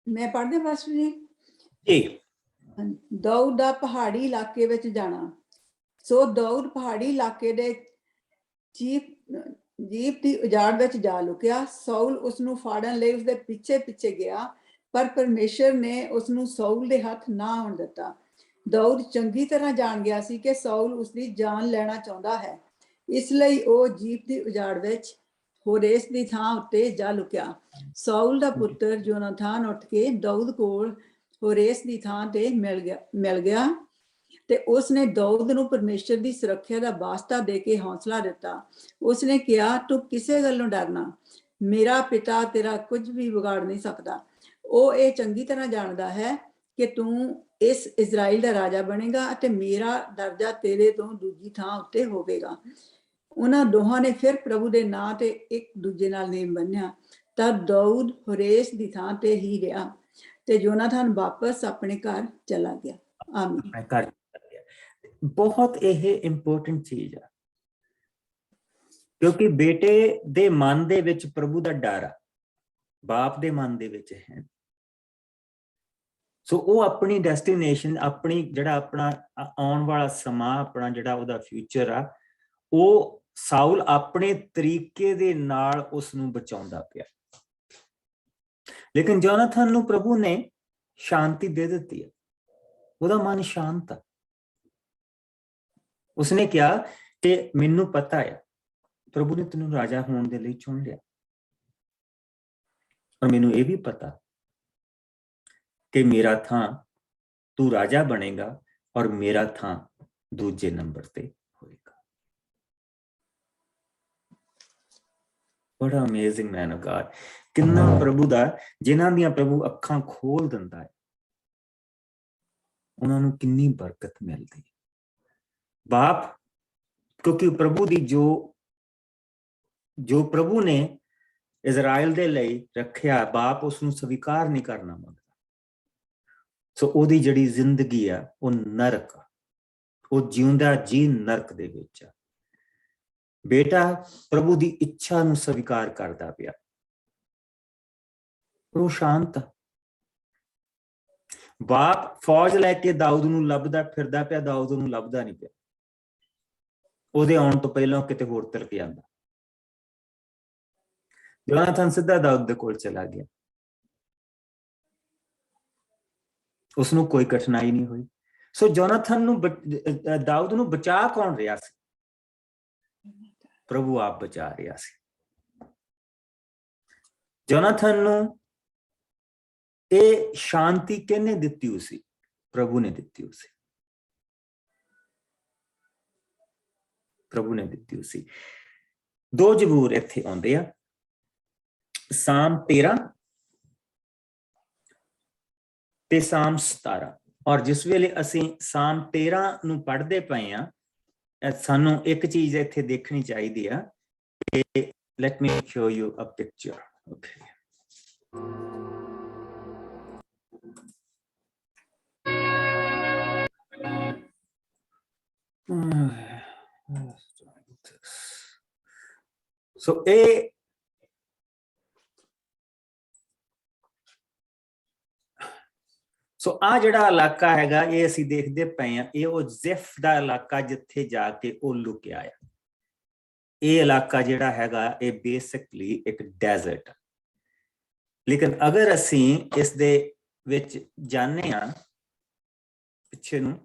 मैं पढ़दे पास्टर जी जी। दाऊद दा पहाड़ी इलाके विच जाना। सो दाऊद पहाड़ी इलाके दे जीप दी उजाड़ विच जा लुकिया। साउल उसनू फाड़न लई उसदे पिछे पिछे गया, पर परमेश्वर ने उसनू साउल दे हथ ना आउण दिता। दाऊद चंगी तरह जान गया सी कि साउल उसदी जान लेना चाहुंदा है, इसलिए ਉਹ जीप दी उजाड़ विच होरेस दी थां उत्ते जा लुकिया। साउल दा पुत्र जोनाथान उठ के दाऊद कोल होरेस दी थां ते मिल गया ते उसने दाऊद नूं परमेश्वर दी सुरक्षा दा वास्ता दे के हौसला दिता। उसने कहा, तू किसे गल्लों डरना, मेरा पिता तेरा कुछ भी बिगाड़ नहीं सकता। ਉਹ ਇਹ ਚੰਗੀ ਤਰ੍ਹਾਂ ਜਾਣਦਾ ਹੈ ਕਿ ਤੂੰ ਇਸ ਇਜ਼ਰਾਈਲ ਦਾ ਰਾਜਾ ਬਣੇਗਾ ਅਤੇ ਮੇਰਾ ਦਰਜਾ ਤੇਰੇ ਤੋਂ ਦੂਜੀ ਥਾਂ ਉੱਤੇ ਹੋਵੇਗਾ। ਉਹਨਾਂ ਦੋਹਾਂ ਨੇ ਫਿਰ ਪ੍ਰਭੂ ਦੇ ਨਾਂ ਤੇ ਇੱਕ ਦੂਜੇ ਨਾਲ ਨੇਮ ਬੰਨਿਆ। ਤਾਂ ਦਾਊਦ ਹੋਰੇਸ ਦੀ ਥਾਂ ਤੇ ਹੀ ਰਿਹਾ ਤੇ ਯੋਨਾਥਨ ਵਾਪਸ ਆਪਣੇ ਘਰ ਚਲਾ ਗਿਆ। ਆਮੀਨ। बहुत ਇਹ ਇੰਪੋਰਟੈਂਟ ਚੀਜ਼ ਆ, ਕਿਉਂਕਿ ਬੇਟੇ ਦੇ ਮਨ ਦੇ ਵਿੱਚ ਪ੍ਰਭੂ ਦਾ ਡਰ ਆ, ਬਾਪ ਦੇ ਮਨ ਦੇ ਵਿੱਚ ਹੈ। ਸੋ ਉਹ ਆਪਣੀ ਡੈਸਟੀਨੇਸ਼ਨ, ਆਪਣੀ ਜਿਹੜਾ ਆਪਣਾ ਆਉਣ ਵਾਲਾ ਸਮਾਂ, ਆਪਣਾ ਜਿਹੜਾ ਉਹਦਾ ਫਿਊਚਰ ਆ, ਉਹ ਸਾਊਲ ਆਪਣੇ ਤਰੀਕੇ ਦੇ ਨਾਲ ਉਸ ਨੂੰ ਬਚਾਉਂਦਾ ਪਿਆ। ਲੇਕਿਨ ਜੋਨਾਥਨ ਨੂੰ ਪ੍ਰਭੂ ਨੇ ਸ਼ਾਂਤੀ ਦੇ ਦਿੱਤੀ ਹੈ, ਉਹਦਾ ਮਨ ਸ਼ਾਂਤ ਆ। ਉਸਨੇ ਕਿਹਾ ਕਿ ਮੈਨੂੰ ਪਤਾ ਹੈ ਪ੍ਰਭੂ ਨੇ ਤੈਨੂੰ ਰਾਜਾ ਹੋਣ ਦੇ ਲਈ ਚੁਣ ਲਿਆ, ਔਰ ਮੈਨੂੰ ਇਹ ਵੀ ਪਤਾ ਕਿ ਮੇਰਾ ਥਾਂ ਤੂੰ ਰਾਜਾ ਬਣੇਗਾ ਔਰ ਮੇਰਾ ਥਾਂ ਦੂਜੇ ਨੰਬਰ ਤੇ ਹੋਏਗਾ। ਬੜਾ ਅਮੇਜ਼ਿੰਗ ਮੈਨ ਆਫ ਗॉड। ਕਿੰਨਾ ਪ੍ਰਭੂ ਦਾ, ਜਿਨ੍ਹਾਂ ਦੀਆਂ ਪ੍ਰਭੂ ਅੱਖਾਂ ਖੋਲ ਦਿੰਦਾ ਹੈ, ਉਹਨਾਂ ਨੂੰ ਕਿੰਨੀ ਬਰਕਤ ਮਿਲਦੀ ਹੈ। ਬਾਪ, ਕਿਉਂਕਿ ਪ੍ਰਭੂ ਦੀ ਜੋ ਪ੍ਰਭੂ ਨੇ ਇਜ਼ਰਾਈਲ ਦੇ ਲਈ ਰੱਖਿਆ, ਬਾਪ ਉਸ ਨੂੰ ਸਵੀਕਾਰ ਨਹੀਂ ਕਰਨਾ ਮੰਗਦਾ। ਸੋ ਉਹਦੀ ਜਿਹੜੀ ਜ਼ਿੰਦਗੀ ਆ ਉਹ ਨਰਕ ਆ, ਉਹ ਜਿਉਂਦਾ ਜੀ ਨਰਕ ਦੇ ਵਿੱਚ ਆ। ਬੇਟਾ ਪ੍ਰਭੂ ਦੀ ਇੱਛਾ ਨੂੰ ਸਵੀਕਾਰ ਕਰਦਾ ਪਿਆ, ਉਹ ਸ਼ਾਂਤ ਆ। ਬਾਪ ਫੌਜ ਲੈ ਕੇ ਦਾਊਦ ਨੂੰ ਲੱਭਦਾ ਫਿਰਦਾ ਪਿਆ, ਦਾਊਦ ਨੂੰ ਲੱਭਦਾ ਨਹੀਂ ਪਿਆ। ਉਹਦੇ ਆਉਣ ਤੋਂ ਪਹਿਲਾਂ ਕਿਤੇ ਹੋਰ ਤੁਰ ਕੇ ਆਂਦਾ। ਯੋਨਾਥਨ ਸਿੱਧਾ ਦਾਊਦ ਦੇ ਕੋਲ ਚਲਾ ਗਿਆ, ਉਸਨੂੰ ਕੋਈ ਕਠਿਨਾਈ ਨਹੀਂ ਹੋਈ। ਸੋ ਜੋਨਾਥਨ ਨੂੰ, ਦਾਊਦ ਨੂੰ ਬਚਾ ਕੌਣ ਰਿਹਾ ਸੀ? ਪ੍ਰਭੂ ਆਪ ਬਚਾ ਰਿਹਾ ਸੀ। ਜੋਨਾਥਨ ਨੂੰ ਇਹ ਸ਼ਾਂਤੀ ਕਿਹਨੇ ਦਿੱਤੀ ਹੋਈ ਸੀ? ਪ੍ਰਭੂ ਨੇ ਦਿੱਤੀ ਹੋਈ ਸੀ, ਪ੍ਰਭੂ ਨੇ ਦਿੱਤੀ ਹੋਈ ਸੀ। ਦੋ ਜ਼ਬੂਰ ਇੱਥੇ ਆਉਂਦੇ ਆ, ਸਾਮ 13 ਤੇ ਸਾਮ 17। ਔਰ ਜਿਸ ਵੇਲੇ ਅਸੀਂ ਸਾਮ 13 ਨੂੰ ਪੜ੍ਹਦੇ ਪਏ ਆ, ਸਾਨੂੰ ਇੱਕ ਚੀਜ਼ ਇੱਥੇ ਦੇਖਣੀ ਚਾਹੀਦੀ ਆ ਕਿ let me show you a picture. Okay. So ਸੋ ਆ ਜਿਹੜਾ ਇਲਾਕਾ ਹੈਗਾ, ਇਹ ਅਸੀਂ ਦੇਖਦੇ ਪਏ ਆ, ਇਹ ਉਹ ਜ਼ਿਫ ਦਾ ਇਲਾਕਾ ਜਿੱਥੇ ਜਾ ਕੇ ਉਹ ਲੁਕਿਆ ਆ। ਇਹ ਇਲਾਕਾ ਜਿਹੜਾ ਹੈਗਾ, ਇਹ ਬੇਸਿਕਲੀ ਇੱਕ ਡੈਜ਼ਰਟ। ਲੇਕਿਨ ਅਗਰ ਅਸੀਂ ਇਸ ਦੇ ਵਿੱਚ ਜਾਣੇ ਆ ਪਿੱਛੇ ਨੂੰ,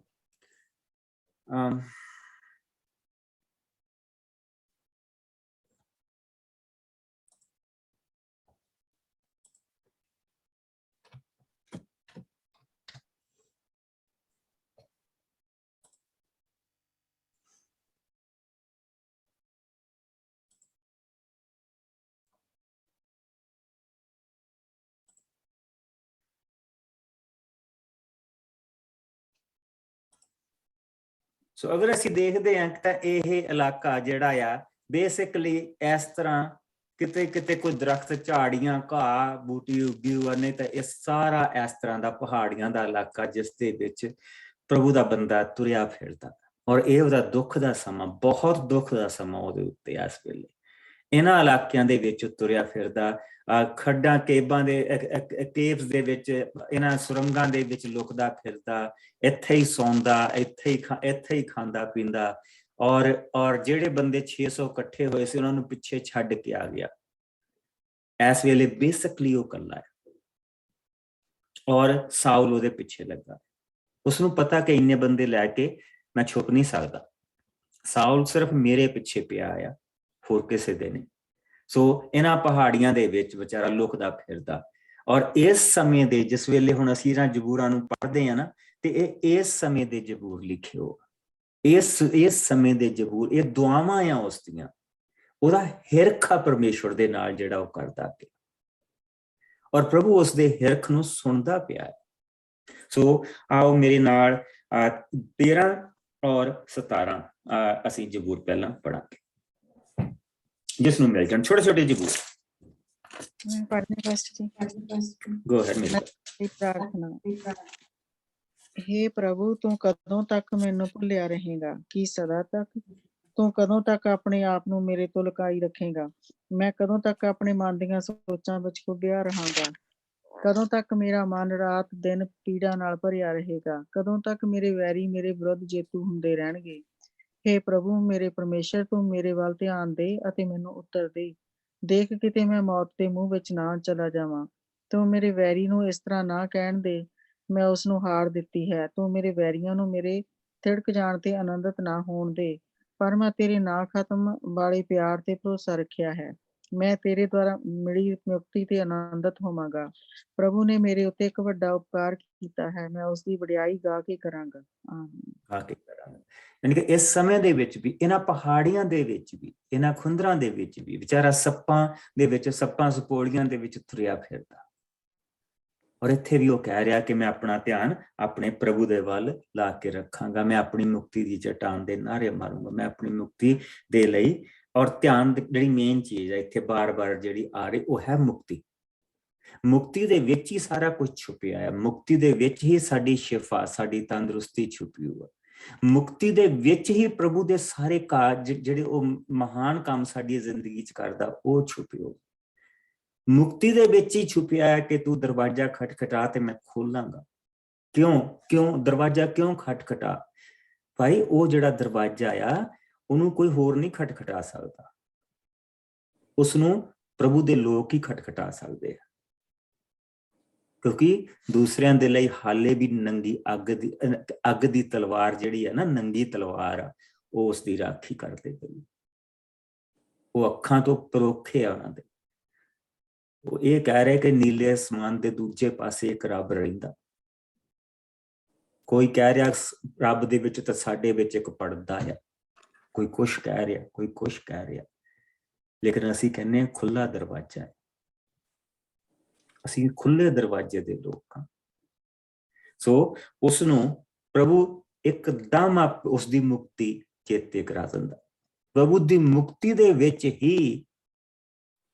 ਸੋ ਅਗਰ ਅਸੀਂ ਦੇਖਦੇ ਹਾਂ ਤਾਂ ਇਹ ਇਲਾਕਾ ਜਿਹੜਾ ਆ ਬੇਸਿਕਲੀ ਇਸ ਤਰ੍ਹਾਂ ਕਿਤੇ ਕਿਤੇ ਕੋਈ ਦਰਖਤ, ਝਾੜੀਆਂ, ਘਾਹ ਬੂਟੀ ਉੱਗੀ ਹੋਈ, ਨਹੀਂ ਤਾਂ ਇਹ ਸਾਰਾ ਇਸ ਤਰ੍ਹਾਂ ਦਾ ਪਹਾੜੀਆਂ ਦਾ ਇਲਾਕਾ ਜਿਸ ਦੇ ਵਿੱਚ ਪ੍ਰਭੂ ਦਾ ਬੰਦਾ ਤੁਰਿਆ ਫਿਰਦਾ। ਔਰ ਇਹ ਉਹਦਾ ਦੁੱਖ ਦਾ ਸਮਾਂ, ਬਹੁਤ ਦੁੱਖ ਦਾ ਸਮਾਂ ਉਹਦੇ ਉੱਤੇ ਇਸ ਵੇਲੇ। ਇਹਨਾਂ ਇਲਾਕਿਆਂ ਦੇ ਵਿੱਚ ਤੁਰਿਆ ਫਿਰਦਾ, ਖੱਡਾਂ ਕੇਵਸ ਦੇ ਵਿੱਚ, ਇਹਨਾਂ ਸੁਰੰਗਾਂ ਦੇ ਵਿੱਚ ਲੁਕਦਾ ਫਿਰਦਾ, ਇੱਥੇ ਹੀ ਸੌਂਦਾ, ਇੱਥੇ ਹੀ ਖਾਂਦਾ ਪੀਂਦਾ। ਔਰ ਜਿਹੜੇ ਬੰਦੇ 600 ਇਕੱਠੇ ਹੋਏ ਸੀ ਉਹਨਾਂ ਨੂੰ ਪਿੱਛੇ ਛੱਡ ਕੇ ਆ ਗਿਆ। ਇਸ ਵੇਲੇ ਬੇਸਿਕਲੀ ਉਹ ਇਕੱਲਾ ਹੈ ਔਰ ਸਾਊਲ ਉਹਦੇ ਪਿੱਛੇ ਲੱਗਾ। ਉਸਨੂੰ ਪਤਾ ਕਿ ਇੰਨੇ ਬੰਦੇ ਲੈ ਕੇ ਮੈਂ ਛੁਪ ਨਹੀਂ ਸਕਦਾ, ਸਾਊਲ ਸਿਰਫ ਮੇਰੇ ਪਿੱਛੇ ਪਿਆ ਆ, ਹੋਰ ਕਿਸੇ ਦੇ ਨਹੀਂ। ਸੋ ਇਹਨਾਂ ਪਹਾੜੀਆਂ ਦੇ ਵਿੱਚ ਵਿਚਾਰਾ ਲੁਕਦਾ ਫਿਰਦਾ। ਔਰ ਇਸ ਸਮੇਂ ਦੇ, ਜਿਸ ਵੇਲੇ ਹੁਣ ਅਸੀਂ ਇਹਨਾਂ ਜ਼ਬੂਰਾਂ ਨੂੰ ਪੜ੍ਹਦੇ ਹਾਂ ਨਾ, ਤੇ ਇਹ ਇਸ ਸਮੇਂ ਦੇ ਜ਼ਬੂਰ ਲਿਖੇ ਹੋ, ਇਸ ਸਮੇਂ ਦੇ ਜ਼ਬੂਰ, ਇਹ ਦੁਆਵਾਂ ਆ ਉਸ ਦੀਆਂ। ਉਹਦਾ ਹਿਰਖ ਆ ਪਰਮੇਸ਼ਵਰ ਦੇ ਨਾਲ ਜਿਹੜਾ ਉਹ ਕਰਦਾ ਪਿਆ, ਔਰ ਪ੍ਰਭੂ ਉਸ ਦੇ ਹਿਰਖ ਨੂੰ ਸੁਣਦਾ ਪਿਆ ਹੈ। ਸੋ ਆਓ ਮੇਰੇ ਨਾਲ 13 ਔਰ 17 ਅਸੀਂ ਜ਼ਬੂਰ ਪਹਿਲਾਂ ਪੜਾਂਗੇ, ਜਿਸ ਨੂੰ ਮਿਲ ਜਾਣ ਛੋਟੇ ਛੋਟੇ ਜ਼ਬੂਰ। मैं पढ़ने पास्टर जी गो अहेड मेरी प्रार्थना। हे प्रभु, तू कदों तक मैनू भुलिया रहेगा? कि सदा तक? तू कदों तक अपने आप नू मेरे तो लुकाई रखेगा? मैं कदों तक अपने मन दीआं सोचां विच खुबिया रहांगा? कदों तक मेरा मन रात दिन पीड़ा नाल भरिया रहेगा? कदों तक मेरे वैरी मेरे विरुद्ध जेतू हुंदे रहणगे? हे प्रभु मेरे परमेश्वर, तू मेरे वल ध्यान दे अते मैनू उत्तर दे। देख किते मैं मौत के मुंह विच ना चला जावां। तू मेरे वैरी नू इस तरह ना कहण दे मैं उस नू हार दित्ती है। तू मेरे वैरियां नू मेरे थिड़क जाण ते आनंदित ना होण दे, पर मैं तेरे ना खत्म वाले प्यार ते भरोसा रखिया है। मैं तेरे द्वारा मिली मुक्ति ते आनंदित होवांगा। प्रभु ने मेरे उत्ते एक वड्डा उपकार कीता है, मैं उसदी वडियाई गा के करांगा। आमीन। यानी कि इस समय ਦੇ ਵਿੱਚ ਵੀ, ਇਹਨਾਂ ਪਹਾੜੀਆਂ ਦੇ ਵਿੱਚ ਵੀ, ਇਹਨਾਂ ਖੁੰਦਰਾਂ ਦੇ ਵਿੱਚ ਵੀ ਵਿਚਾਰਾ ਸੱਪਾਂ ਦੇ ਵਿੱਚ, ਸੱਪਾਂ ਸਪੋਲੀਆਂ ਦੇ ਵਿੱਚ ਤੁਰਿਆ ਫਿਰਦਾ। ਔਰ ਇੱਥੇ ਵੀ ਉਹ ਕਹਿ ਰਿਹਾ ਕਿ ਮੈਂ ਆਪਣਾ ਧਿਆਨ ਆਪਣੇ ਪ੍ਰਭੂ ਦੇ ਵੱਲ ਲਾ ਕੇ ਰੱਖਾਂਗਾ, ਮੈਂ ਆਪਣੀ ਮੁਕਤੀ ਦੀ ਚਟਾਨ ਦੇ ਨਾਰੇ ਮਾਰੂੰਗਾ, ਮੈਂ ਆਪਣੀ ਮੁਕਤੀ ਦੇ ਲਈ। ਔਰ ਧਿਆਨ ਜਿਹੜੀ ਮੇਨ ਚੀਜ਼ ਹੈ ਇੱਥੇ ਬਾਰ-ਬਾਰ ਜਿਹੜੀ ਆ ਰਹੀ, ਉਹ ਹੈ ਮੁਕਤੀ। ਮੁਕਤੀ ਦੇ ਵਿੱਚ ਹੀ ਸਾਰਾ ਕੁਝ ਛੁਪਿਆ ਹੈ, ਮੁਕਤੀ ਦੇ ਵਿੱਚ ਹੀ ਸਾਡੀ ਸ਼ਿਫਾ, ਸਾਡੀ ਤੰਦਰੁਸਤੀ ਛੁਪੀ ਹੋਈ ਹੈ, ਮੁਕਤੀ ਦੇ ਵਿੱਚ ਹੀ ਪ੍ਰਭੂ ਦੇ ਸਾਰੇ ਕਾਰਜ ਜਿਹੜੇ ਉਹ ਮਹਾਨ ਕੰਮ ਸਾਡੀ ਜ਼ਿੰਦਗੀ 'ਚ ਕਰਦਾ ਉਹ ਛੁਪੇ ਹੋ। ਮੁਕਤੀ ਦੇ ਵਿੱਚ ਹੀ ਛੁਪਿਆ ਹੈ ਕਿ ਤੂੰ ਦਰਵਾਜ਼ਾ ਖਟਖਟਾ ਤੇ ਮੈਂ ਖੋਲਾਂਗਾ। ਕਿਉਂ ਦਰਵਾਜ਼ਾ ਕਿਉਂ ਖਟਖਟਾ? ਭਾਈ ਉਹ ਜਿਹੜਾ ਦਰਵਾਜ਼ਾ ਆ ਉਹਨੂੰ ਕੋਈ ਹੋਰ ਨਹੀਂ ਖਟਖਟਾ ਸਕਦਾ, ਉਸਨੂੰ ਪ੍ਰਭੂ ਦੇ ਲੋਕ ਹੀ ਖਟਖਟਾ ਸਕਦੇ ਆ, ਕਿਉਂਕਿ ਦੂਸਰਿਆਂ ਦੇ ਲਈ ਹਾਲੇ ਵੀ ਨੰਗੀ ਅੱਗ ਦੀ ਤਲਵਾਰ ਜਿਹੜੀ ਹੈ ਨਾ, ਨੰਗੀ ਤਲਵਾਰ ਆ, ਉਹ ਉਸ ਦੀ ਰਾਖੀ ਕਰਦੇ ਪਏ। ਉਹ ਅੱਖਾਂ ਤੋਂ ਪਰੋਖੇ ਆ ਉਹਨਾਂ ਦੇ। ਉਹ ਇਹ ਕਹਿ ਰਹੇ ਕਿ ਨੀਲੇ ਅਸਮਾਨ ਦੇ ਦੂਜੇ ਪਾਸੇ ਇੱਕ ਰੱਬ ਰਹਿੰਦਾ। ਕੋਈ ਕਹਿ ਰਿਹਾ ਰੱਬ ਦੇ ਵਿੱਚ ਤਾਂ ਸਾਡੇ ਵਿੱਚ ਇੱਕ ਪਰਦਾ ਆ, ਕੋਈ ਕੁਛ ਕਹਿ ਰਿਹਾ, ਕੋਈ ਕੁਛ ਕਹਿ ਰਿਹਾ, ਲੇਕਿਨ ਅਸੀਂ ਕਹਿੰਦੇ ਹਾਂ ਖੁੱਲਾ ਦਰਵਾਜ਼ਾ ਹੈ, ਅਸੀਂ ਖੁੱਲੇ ਦਰਵਾਜ਼ੇ ਦੇ ਲੋਕ ਹਾਂ। ਸੋ ਉਸਨੂੰ ਪ੍ਰਭੂ ਇੱਕਦਮ ਉਸਦੀ ਮੁਕਤੀ ਚੇਤੇ ਕਰਾ ਦਿੰਦਾ। ਪ੍ਰਭੂ ਦੀ ਮੁਕਤੀ ਦੇ ਵਿੱਚ ਹੀ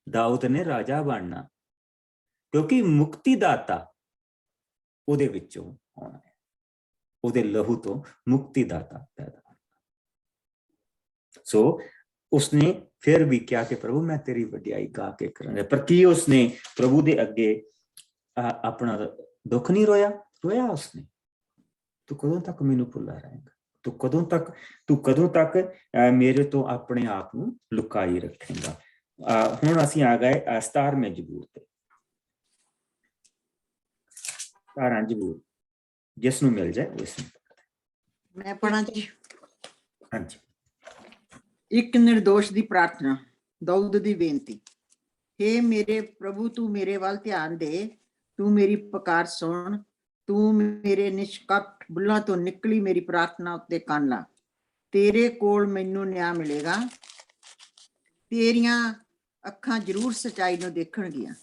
ਦਾਊਦ ਨੇ ਰਾਜਾ ਬਣਨਾ, ਕਿਉਂਕਿ ਮੁਕਤੀ ਦਾਤਾ ਉਹਦੇ ਵਿੱਚੋਂ ਆਉਣਾ ਹੈ, ਉਹਦੇ ਲਹੂ ਤੋਂ ਮੁਕਤੀ ਦਾਤਾ ਪੈਦਾ ਹੋਣਾ। ਸੋ ਉਸਨੇ ਫਿਰ ਵੀ ਕਿਹਾ ਕਿ ਪ੍ਰਭੂ ਮੈਂ ਤੇਰੀ ਵਡਿਆਈ ਗਾ ਕੇ ਕਰਾਂਗਾ। ਪਰ ਕੀ ਉਸਨੇ ਪ੍ਰਭੂ ਦੇ ਅੱਗੇ ਆਪਣਾ ਦੁੱਖ ਨਹੀਂ ਰੋਇਆ? ਰੋਇਆ ਉਸਨੇ। ਤੂੰ ਕਦੋਂ ਤੱਕ ਮੈਨੂੰ ਭੁੱਲਾ ਰਹੇਗਾ? ਤੂੰ ਕਦੋਂ ਤੱਕ ਮੇਰੇ ਤੋਂ ਆਪਣੇ ਆਪ ਨੂੰ ਲੁਕਾਈ ਰੱਖੇਗਾ? ਹੁਣ ਅਸੀਂ ਆ ਗਏ 17ਵੇਂ ਜ਼ਬੂਰ ਤੇ। 17 ਜ਼ਬੂਰ ਜਿਸ ਨੂੰ ਮਿਲ ਜਾਏ ਉਸ ਨੂੰ ਮੈਂ ਪੜਾਂ ਜੀ। ਹਾਂਜੀ। ਇੱਕ ਨਿਰਦੋਸ਼ ਦੀ ਪ੍ਰਾਰਥਨਾ, ਦਾਊਦ ਦੀ ਬੇਨਤੀ। हे ਮੇਰੇ ਪ੍ਰਭੂ, ਤੂੰ ਮੇਰੇ ਵੱਲ ਧਿਆਨ ਦੇ, ਤੂੰ ਮੇਰੀ ਪੁਕਾਰ ਸੁਣ, ਤੂੰ ਮੇਰੇ ਨਿਸ਼ਕਪਟ ਬੁੱਲਾਂ ਤੋਂ ਨਿਕਲੀ ਮੇਰੀ ਪ੍ਰਾਰਥਨਾ ਉੱਤੇ ਕੰਨ ਲਾ। ਤੇਰੇ ਕੋਲ ਮੈਨੂੰ ਨਿਆਂ ਮਿਲੇਗਾ, ਤੇਰੀਆਂ ਅੱਖਾਂ ਜ਼ਰੂਰ ਸੱਚਾਈ ਨੂੰ ਦੇਖਣਗੀਆਂ।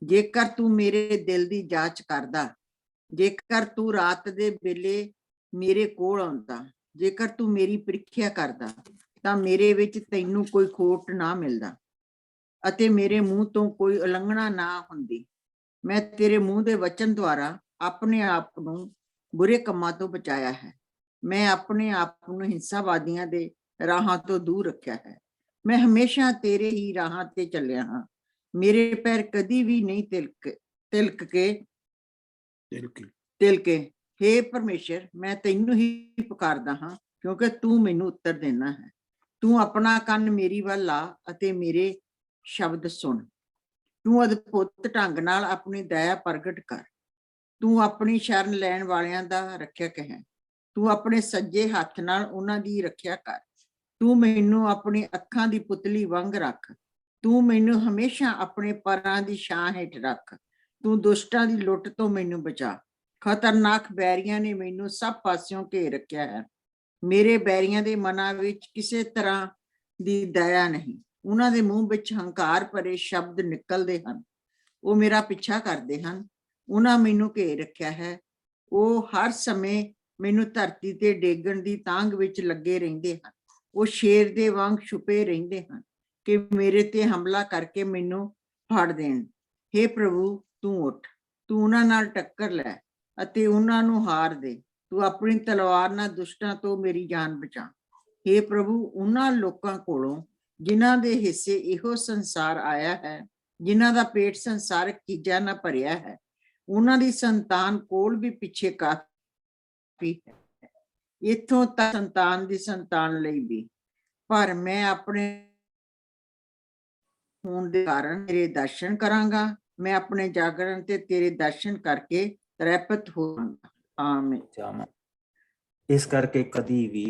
ਜੇਕਰ ਤੂੰ ਮੇਰੇ ਦਿਲ ਦੀ ਜਾਂਚ ਕਰਦਾ, ਜੇਕਰ ਤੂੰ ਰਾਤ ਦੇ ਵੇਲੇ ਮੇਰੇ ਕੋਲ ਆਉਂਦਾ, ਜੇਕਰ ਤੂੰ ਮੇਰੀ ਪ੍ਰੀਖਿਆ ਕਰਦਾ, ਤਾਂ ਮੇਰੇ ਵਿੱਚ ਤੈਨੂੰ ਕੋਈ ਖੋਟ ਨਾ ਮਿਲਦਾ ਅਤੇ ਮੇਰੇ ਮੂੰਹ ਤੋਂ ਕੋਈ ਉਲੰਘਣਾ ਨਾ ਹੁੰਦੀ। ਮੈਂ ਤੇਰੇ ਮੂੰਹ ਦੇ ਵਚਨ ਦੁਆਰਾ ਆਪਣੇ ਆਪ ਨੂੰ ਬੁਰੇ ਕੰਮਾਂ ਤੋਂ ਬਚਾਇਆ ਹੈ। ਮੈਂ ਆਪਣੇ ਆਪ ਨੂੰ ਹਿੰਸਾਵਾਦੀਆਂ ਦੇ ਰਾਹਾਂ ਤੋਂ ਦੂਰ ਰੱਖਿਆ ਹੈ। ਮੈਂ ਹਮੇਸ਼ਾ ਤੇਰੇ ਹੀ ਰਾਹਾਂ ਤੇ ਚੱਲਿਆ ਹਾਂ। ਮੇਰੇ ਪੈਰ ਕਦੀ ਵੀ ਨਹੀਂ ਤਿਲਕੇ। ਹੇ ਪਰਮੇਸ਼ਰ, ਮੈਂ ਤੈਨੂੰ ਹੀ ਪੁਕਾਰਦਾ ਹਾਂ, ਕਿਉਂਕਿ ਤੂੰ ਮੈਨੂੰ ਉੱਤਰ ਦੇਣਾ ਹੈ। ਤੂੰ ਆਪਣਾ ਕੰਨ ਮੇਰੀ ਵੱਲ ਲਾ ਅਤੇ ਮੇਰੇ ਸ਼ਬਦ ਸੁਣ। ਤੂੰ ਅਦਭੁਤ ਢੰਗ ਨਾਲ ਆਪਣੀ ਦਇਆ ਪ੍ਰਗਟ ਕਰ। ਤੂੰ ਆਪਣੀ ਸ਼ਰਨ ਲੈਣ ਵਾਲਿਆਂ ਦਾ ਰੱਖਿਅਕ ਹੈ। ਤੂੰ ਆਪਣੇ ਸੱਜੇ ਹੱਥ ਨਾਲ ਉਹਨਾਂ ਦੀ ਰੱਖਿਆ ਕਰ। ਤੂੰ ਮੈਨੂੰ ਆਪਣੀ ਅੱਖਾਂ ਦੀ ਪੁਤਲੀ ਵਾਂਗ ਰੱਖ। ਤੂੰ ਮੈਨੂੰ ਹਮੇਸ਼ਾ ਆਪਣੇ ਪੈਰਾਂ ਦੀ ਛਾਂ ਹੇਠ ਰੱਖ। ਤੂੰ ਦੁਸ਼ਟਾਂ ਦੀ ਲੁੱਟ ਤੋਂ ਮੈਨੂੰ ਬਚਾ। ਖਤਰਨਾਕ ਬੈਰੀਆਂ ਨੇ ਮੈਨੂੰ ਸਭ ਪਾਸਿਓਂ ਘੇਰ ਰੱਖਿਆ ਹੈ। ਮੇਰੇ ਬੈਰੀਆਂ ਦੇ ਮਨਾਂ ਵਿੱਚ ਕਿਸੇ ਤਰ੍ਹਾਂ ਦੀ ਦਇਆ ਨਹੀਂ। ਉਹਨਾਂ ਦੇ ਮੂੰਹ ਵਿੱਚ ਹੰਕਾਰ ਭਰੇ ਸ਼ਬਦ ਨਿਕਲਦੇ ਹਨ। ਉਹ ਮੇਰਾ ਪਿੱਛਾ ਕਰਦੇ ਹਨ। ਉਹਨਾਂ ਮੈਨੂੰ ਘੇਰ ਰੱਖਿਆ ਹੈ। ਉਹ ਹਰ ਸਮੇਂ ਮੈਨੂੰ ਧਰਤੀ ਤੇ ਡੇਗਣ ਦੀ ਤਾਂਘ ਵਿੱਚ ਲੱਗੇ ਰਹਿੰਦੇ ਹਨ। ਉਹ ਸ਼ੇਰ ਦੇ ਵਾਂਗ ਛੁਪੇ ਰਹਿੰਦੇ ਹਨ ਕਿ ਮੇਰੇ ਤੇ ਹਮਲਾ ਕਰਕੇ ਮੈਨੂੰ ਫੜ ਦੇਣ। ਹੇ ਪ੍ਰਭੂ, ਤੂੰ ਉੱਠ, ਤੂੰ ਉਹਨਾਂ ਨਾਲ ਟੱਕਰ ਲੈ ਅਤੇ ਉਹਨਾਂ ਨੂੰ ਹਾਰ ਦੇ। ਤੂੰ ਆਪਣੀ ਤਲਵਾਰ ਨਾਲ ਦੁਸ਼ਟਾਂ ਤੋਂ ਮੇਰੀ ਜਾਨ ਬਚਾ। ਹੇ ਪ੍ਰਭੂ, ਉਹਨਾਂ ਲੋਕਾਂ ਕੋਲੋਂ ਜਿਨ੍ਹਾਂ ਦੇ ਹਿੱਸੇ ਇਹੋ ਸੰਸਾਰ ਆਇਆ ਹੈ, ਜਿਨ੍ਹਾਂ ਦਾ ਪੇਟ ਸੰਸਾਰਕ ਚੀਜ਼ਾਂ ਨਾਲ ਭਰਿਆ ਹੈ, ਉਹਨਾਂ ਦੀ ਸੰਤਾਨ ਕੋਲ ਵੀ ਪਿੱਛੇ ਕਾਫੀ ਹੈ, ਇੱਥੋਂ ਤੱਕ ਸੰਤਾਨ ਦੀ ਸੰਤਾਨ ਲਈ ਵੀ। ਪਰ ਮੈਂ ਆਪਣੇ ਹੋਣ ਦੇ ਕਾਰਨ ਤੇਰੇ ਦਰਸ਼ਨ ਕਰਾਂਗਾ। ਮੈਂ ਆਪਣੇ ਜਾਗਰਣ ਤੇ ਤੇਰੇ ਦਰਸ਼ਨ ਕਰਕੇ ਤ੍ਰੈਪਤ ਹੋਵਾਂਗਾ। ਆਮੀਨ। ਜਾਵਾਂ। ਇਸ ਕਰਕੇ ਕਦੀ ਵੀ